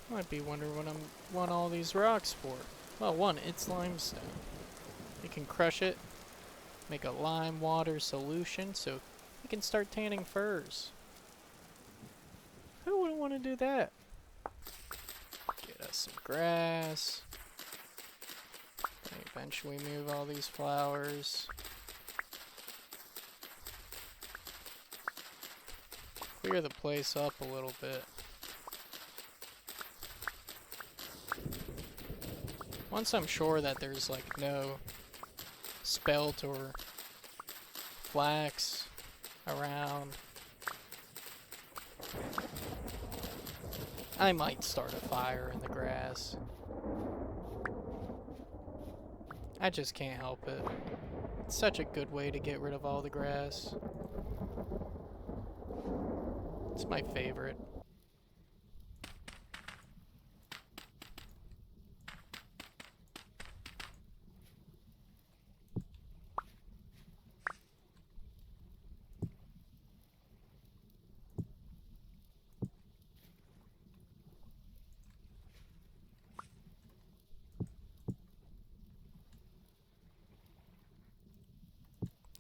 Might be wondering what I want all these rocks for. Well, one, it's limestone. You can crush it, make a lime water solution, so you can start tanning furs. Who wouldn't want to do that? Get us some grass. And eventually move all these flowers. Clear the place up a little bit. Once I'm sure that there's like no spelt or flax around, I might start a fire in the grass. I just can't help it. It's such a good way to get rid of all the grass. It's my favorite.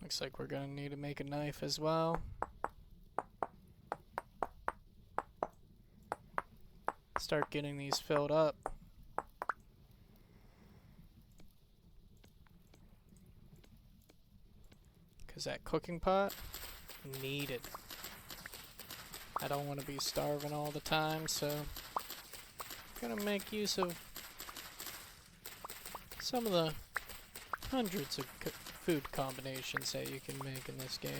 Looks like we're gonna need to make a knife as well. Start getting these filled up. Cause that cooking pot, needed. I don't want to be starving all the time, so I'm gonna make use of some of the hundreds of food combinations that you can make in this game.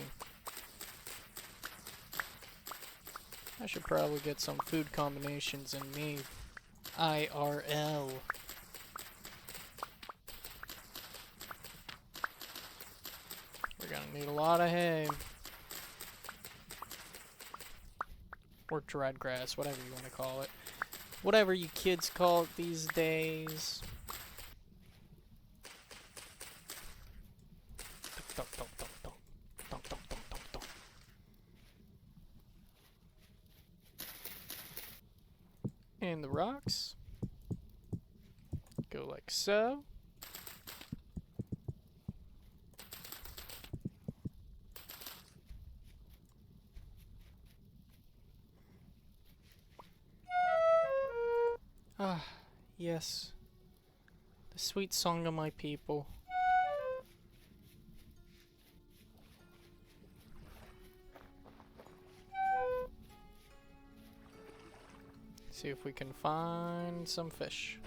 I should probably get some food combinations in me IRL. We're gonna need a lot of hay. Or dried grass, whatever you want to call it. Whatever you kids call it these days. And the rocks go like so. Ah, yes. The sweet song of my people. See if we can find some fish.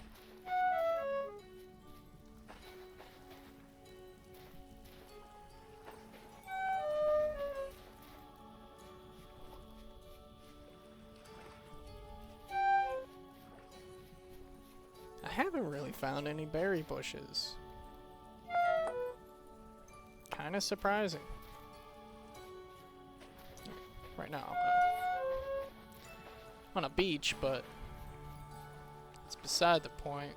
I haven't really found any berry bushes. Kinda surprising. Right now, I'm on a beach, but it's beside the point.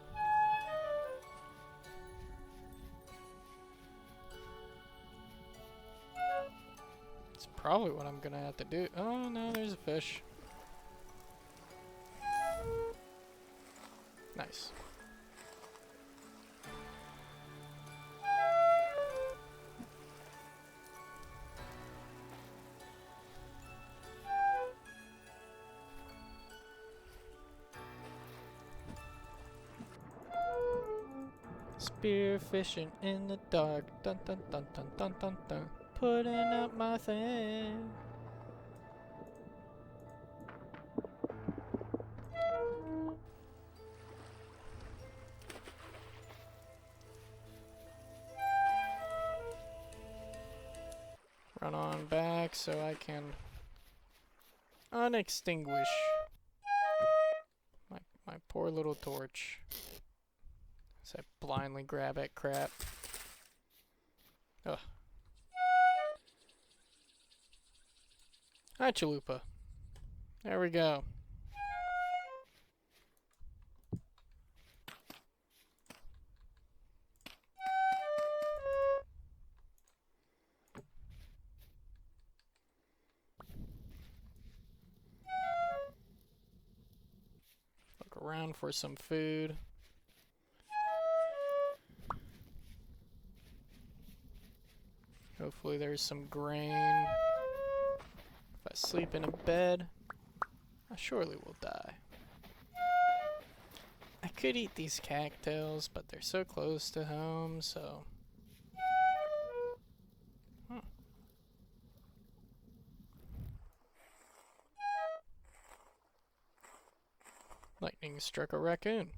It's probably what I'm gonna have to do. Oh no, there's a fish. Nice. Spear fishing in the dark, dun dun dun dun dun dun dun. Putting up my thing. Run on back so I can unextinguish my poor little torch. As I blindly grab at crap. Ugh. Hi, Chalupa. There we go. Look around for some food. Hopefully there's some grain. If I sleep in a bed, I surely will die. I could eat these cattails, but they're so close to home, so... Lightning struck a raccoon.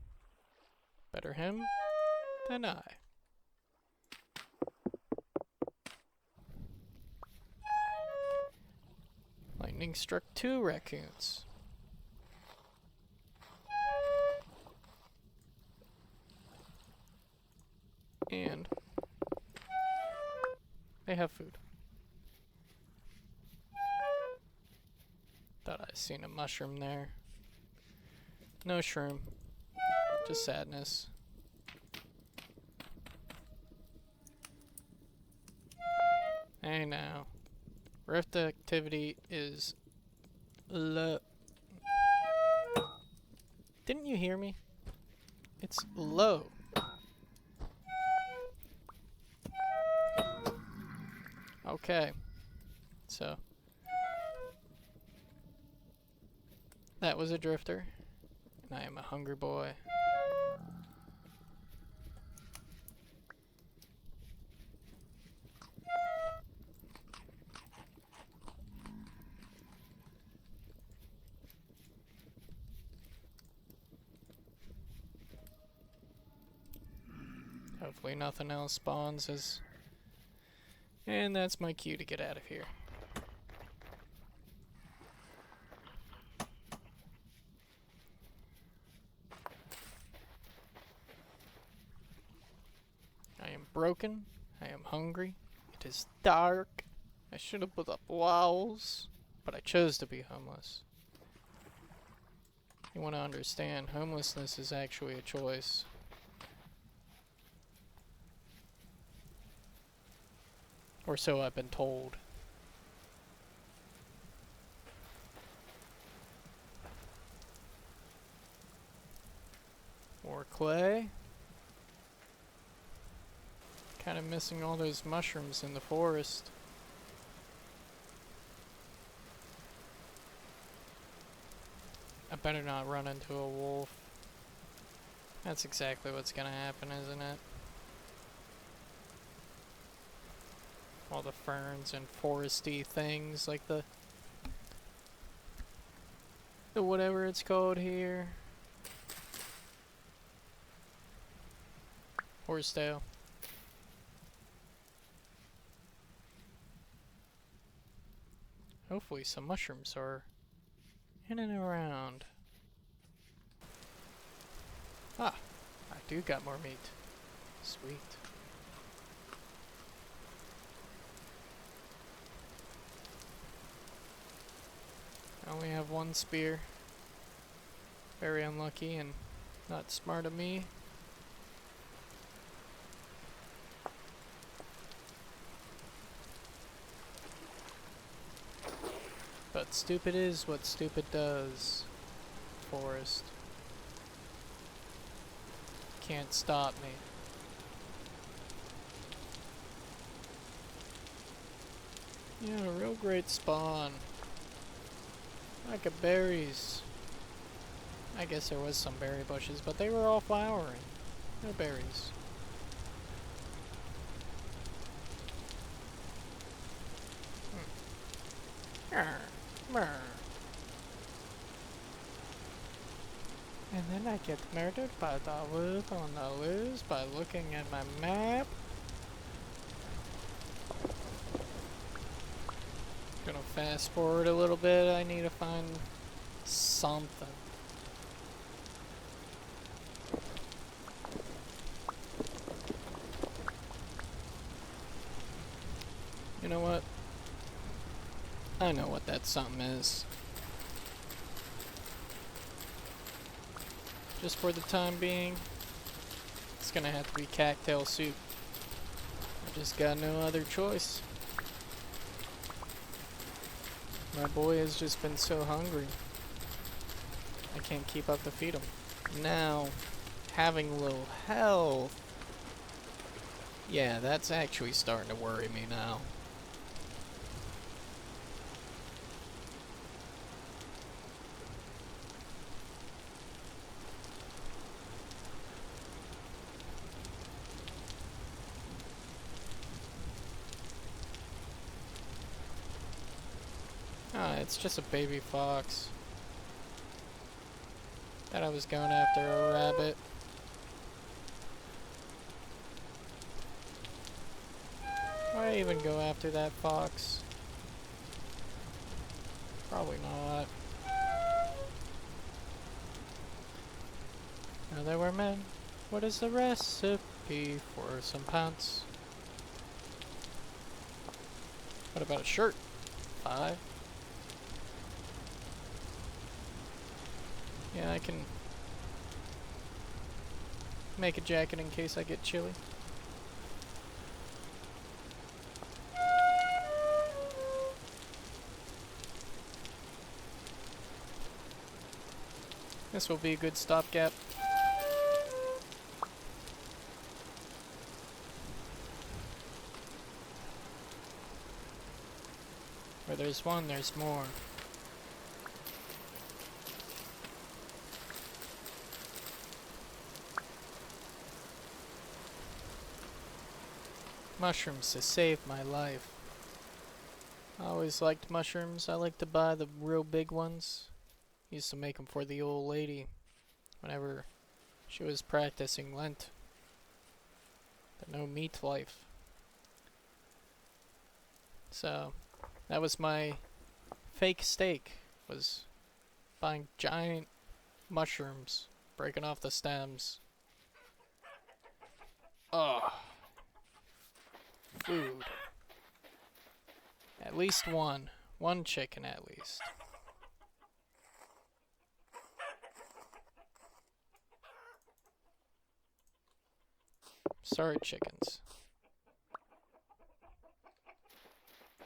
Better him than I. Lightning struck 2 raccoons. And they have food. I seen a mushroom there. No shroom. Just sadness. Hey now. Rift activity is low. Didn't you hear me? It's low. Okay. So. That was a drifter. And I am a hungry boy. Hopefully nothing else spawns as... And that's my cue to get out of here. I am broken. I am hungry. It is dark. I should have put up walls, but I chose to be homeless. You want to understand, homelessness is actually a choice. Or so I've been told. More clay. Kind of missing all those mushrooms in the forest. I better not run into a wolf. That's exactly what's gonna happen, isn't it? All the ferns and foresty things, like the whatever it's called here. Horsetail. Hopefully some mushrooms are in and around. Ah, I do got more meat. Sweet. I only have one spear. Very unlucky and not smart of me. But stupid is what stupid does. Forest. Can't stop me. Yeah, a real great spawn. Like a berries. I guess there was some berry bushes, but they were all flowering. No berries. And then I get murdered by the wolf on the loose by looking at my map. Gonna fast forward a little bit. I need to find something. You know what? I know what that something is. Just for the time being, it's gonna have to be cattail soup. I just got no other choice. My boy has just been so hungry. I can't keep up to feed him. Now, having a little health, yeah, that's actually starting to worry me now. Ah, it's just a baby fox. Thought I was going after a rabbit. Why even go after that fox? Probably not. Now there were men. What is the recipe for some pants? What about a shirt? 5. Yeah, I can make a jacket in case I get chilly. This will be a good stopgap. Where there's one, there's more. Mushrooms to save my life. I always liked mushrooms. I like to buy the real big ones. Used to make them for the old lady whenever she was practicing Lent. The no meat life. So that was my fake steak, was buying giant mushrooms, breaking off the stems. Ugh. Food. At least one. One chicken at least. Sorry, chickens.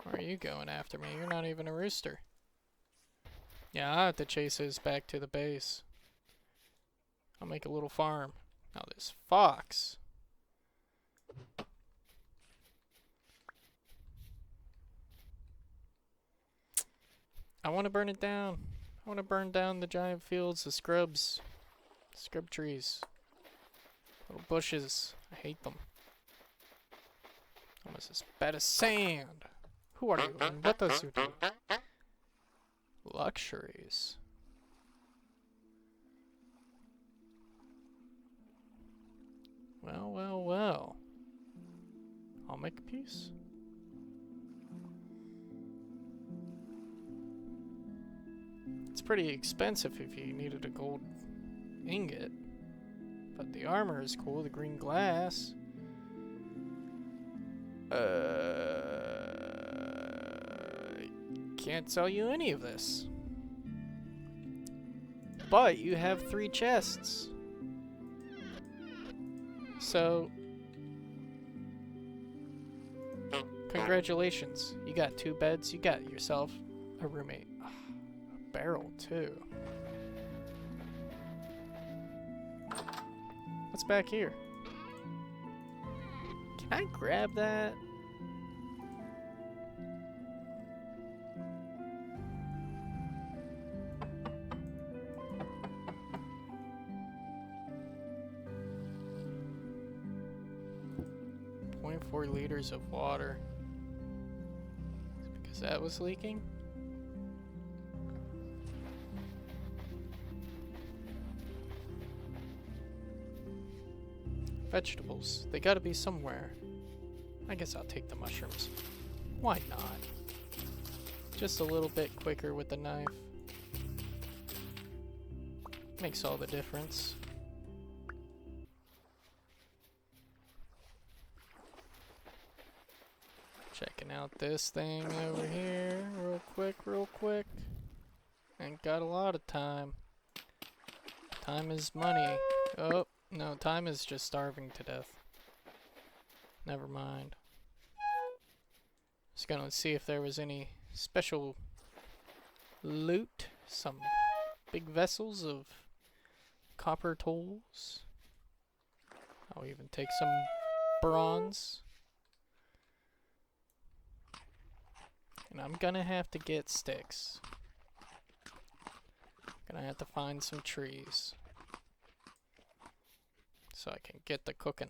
Where are you going after me? You're not even a rooster. Yeah, I'll have to chase his back to the base. I'll make a little farm. Now this fox. I want to burn it down. I want to burn down the giant fields, the scrubs. Scrub trees. Little bushes. I hate them. Almost as bad as sand. Who are you and what does you do? Luxuries. Well, well, well. I'll make a piece. It's pretty expensive if you needed a gold ingot. But the armor is cool, the green glass. Can't sell you any of this. But you have 3 chests. So, congratulations. You got 2 beds, you got yourself a roommate. Ugh, a barrel too. What's back here? Can I grab that? .4 liters of water. Because that was leaking? Vegetables. They gotta be somewhere. I guess I'll take the mushrooms. Why not? Just a little bit quicker with the knife. Makes all the difference. Checking out this thing over here real quick. Ain't got a lot of time. Time is money. Oh, no, time is just starving to death. Never mind. Just gonna see if there was any special loot. Some big vessels of copper tools. I'll even take some bronze. And I'm gonna have to get sticks. Gonna have to find some trees. So I can get the cooking.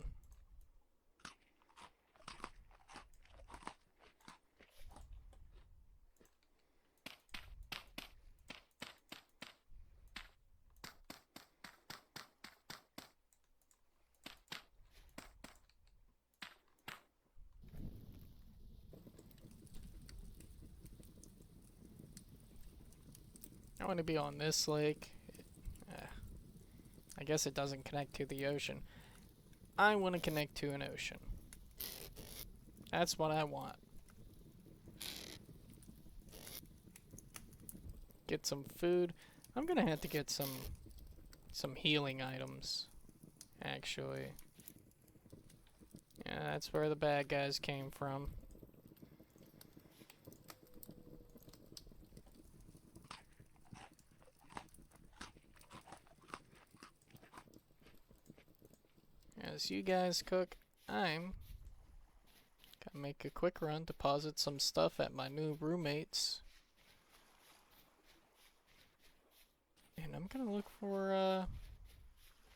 I want to be on this lake. I guess it doesn't connect to the ocean. I want to connect to an ocean. That's what I want. Get some food. I'm gonna have to get some some healing items, actually. Yeah, that's where the bad guys came from. As you guys cook, I'm gonna make a quick run, deposit some stuff at my new roommates. And I'm gonna look for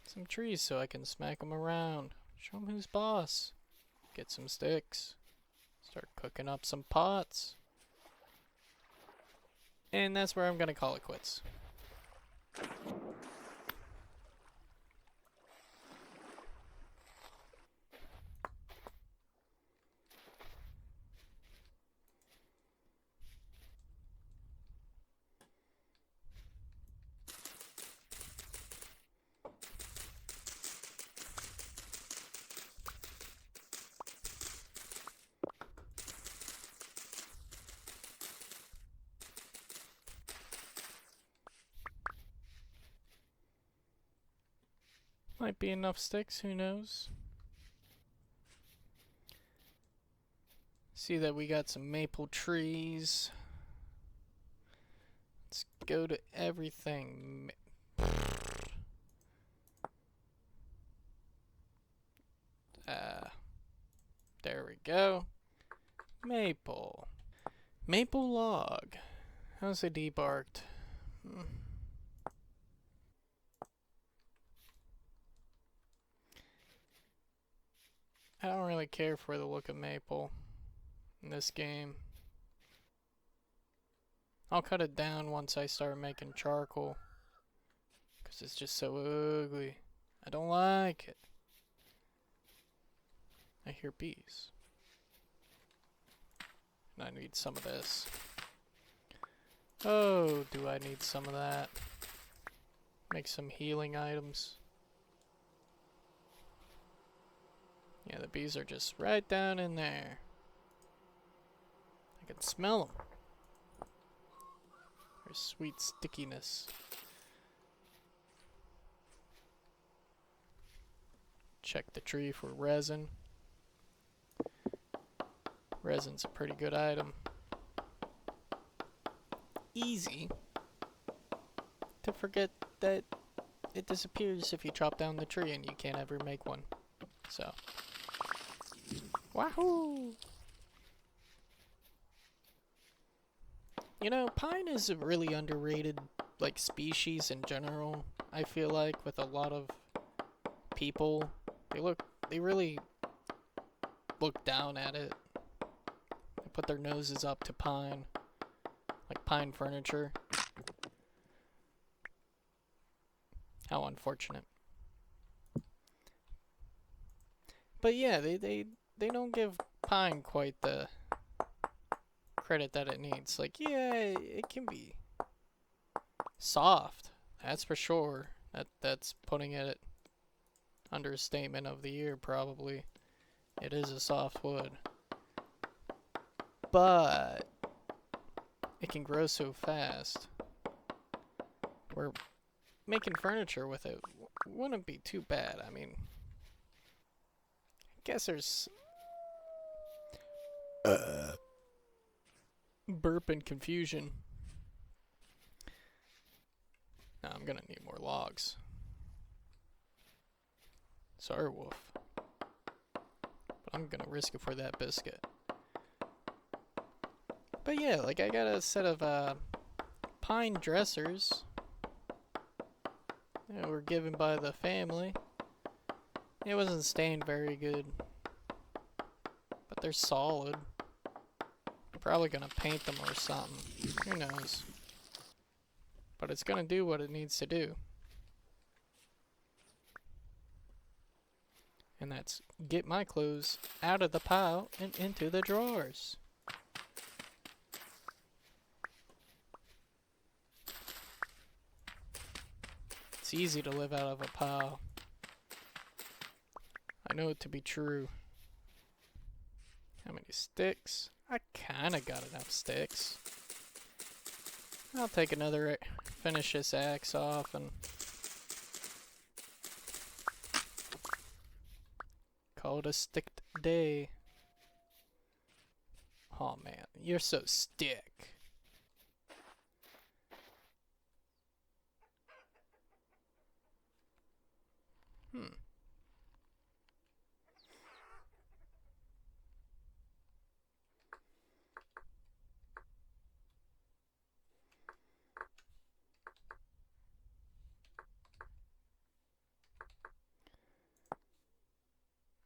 some trees so I can smack them around. Show them who's boss. Get some sticks. Start cooking up some pots. And that's where I'm gonna call it quits. Might be enough sticks, who knows? See that we got some maple trees. Let's go to everything. There we go. Maple. Maple log. How's it debarked? I don't really care for the look of maple in this game. I'll cut it down once I start making charcoal, because it's just so ugly. I don't like it. I hear bees. And I need some of this. Oh, do I need some of that? Make some healing items. Yeah, the bees are just right down in there. I can smell them. Their sweet stickiness. Check the tree for resin. Resin's a pretty good item. Easy to forget that it disappears if you chop down the tree and you can't ever make one. So, wahoo! You know, pine is a really underrated, like, species in general. I feel like with a lot of people, they really look down at it. They put their noses up to pine, like pine furniture. How unfortunate. But yeah, they don't give pine quite the credit that it needs. Like, yeah, it can be soft, that's for sure. That's putting it understatement of the year, probably. It is a soft wood, but it can grow so fast. Where making furniture with it wouldn't be too bad. I mean, I guess there's burp and confusion. Now I'm gonna need more logs. Sorry, wolf. But I'm gonna risk it for that biscuit. But yeah, like, I got a set of pine dressers that were given by the family. It wasn't stained very good, but they're solid. I'm probably gonna paint them or something. Who knows? But it's gonna do what it needs to do. And that's get my clothes out of the pile and into the drawers. It's easy to live out of a pile. I know it to be true. How many sticks? I kinda got enough sticks. I'll take another, finish this axe off and Call it a sticked day. Oh man, you're so stick.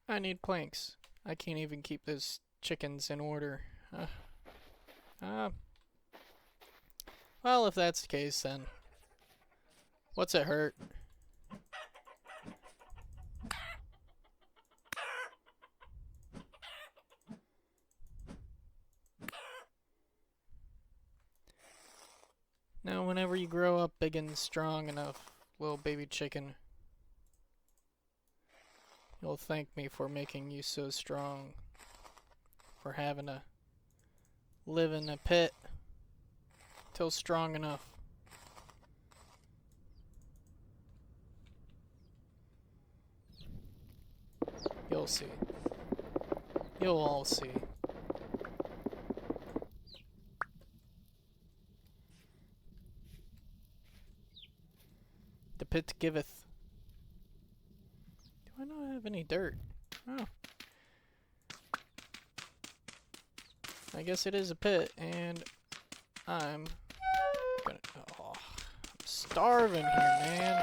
I need planks. I can't even keep those chickens in order. Well, if that's the case, then what's it hurt? Now, whenever you grow up big and strong enough, little baby chicken, you'll thank me for making you so strong. For having to live in a pit till strong enough. You'll see. You'll all see. The pit giveth. Do I not have any dirt? Oh. I guess it is a pit, and I'm gonna... Oh, I'm starving here, man.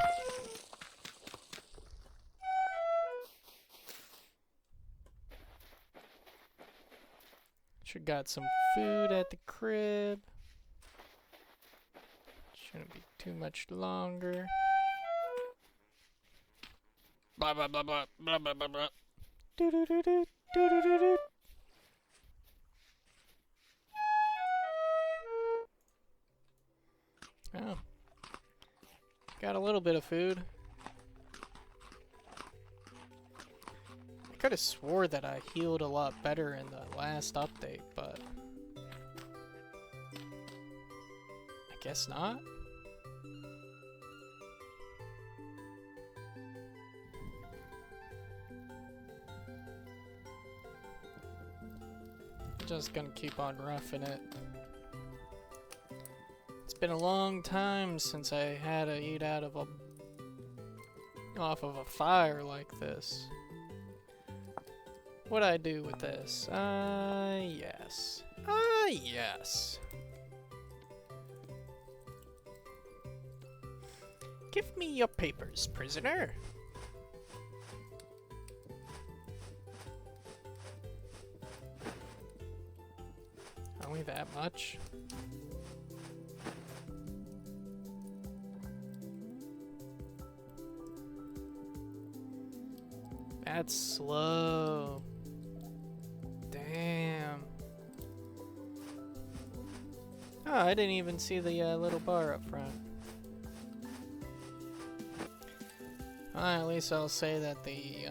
Should got some food at the crib. Shouldn't be too much longer. Blah blah blah blah blah blah blah blah. Do do do do do do do do. Oh. Got a little bit of food. I could have swore that I healed a lot better in the last update, but I guess not. Just gonna keep on roughing it. It's been a long time since I had to eat out of off of a fire like this. What'd I do with this? Yes. Yes. Give me your papers, prisoner. Only that much? That's slow. Damn. Oh, I didn't even see the little bar up front. At least I'll say that the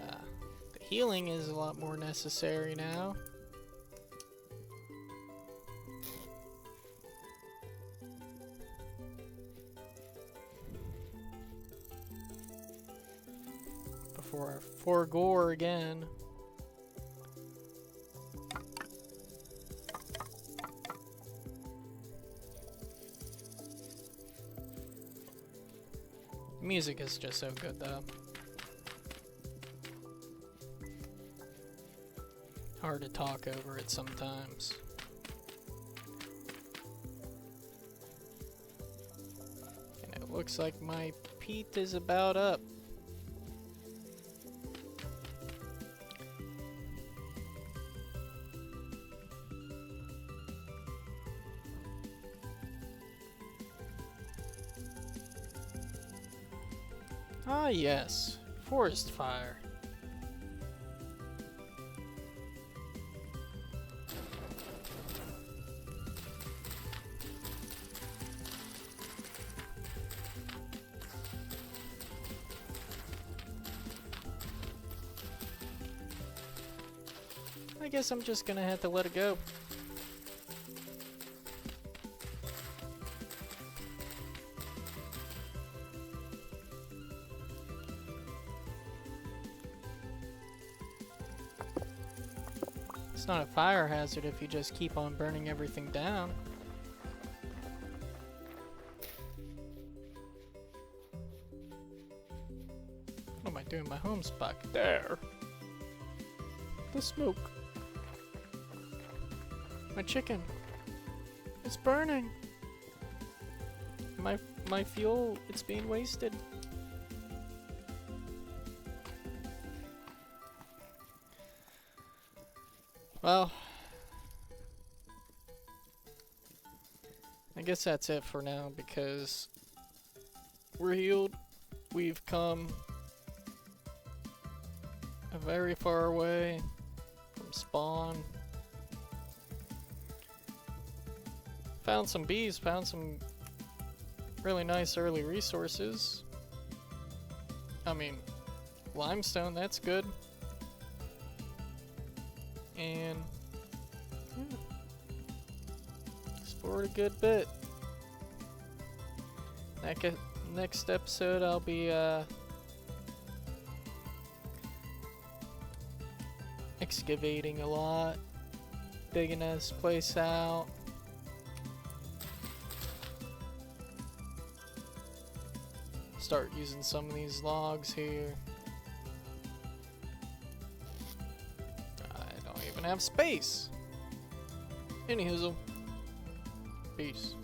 healing is a lot more necessary now. Before I forgore again. Music is just so good though. Hard to talk over it sometimes. And it looks like my peat is about up. Ah yes, forest fire. I guess I'm just gonna have to let it go. It's not a fire hazard if you just keep on burning everything down. What am I doing? My home's back there. The smoke. My chicken. It's burning. My fuel, it's being wasted. Well, I guess that's it for now because we're healed. We've come a very far way from spawn. Found some bees, found some really nice early resources. I mean, limestone, that's good. And yeah, explored a good bit. Next episode I'll be excavating a lot, digging this place out. Start using some of these logs here. I don't even have space. Anywho, peace.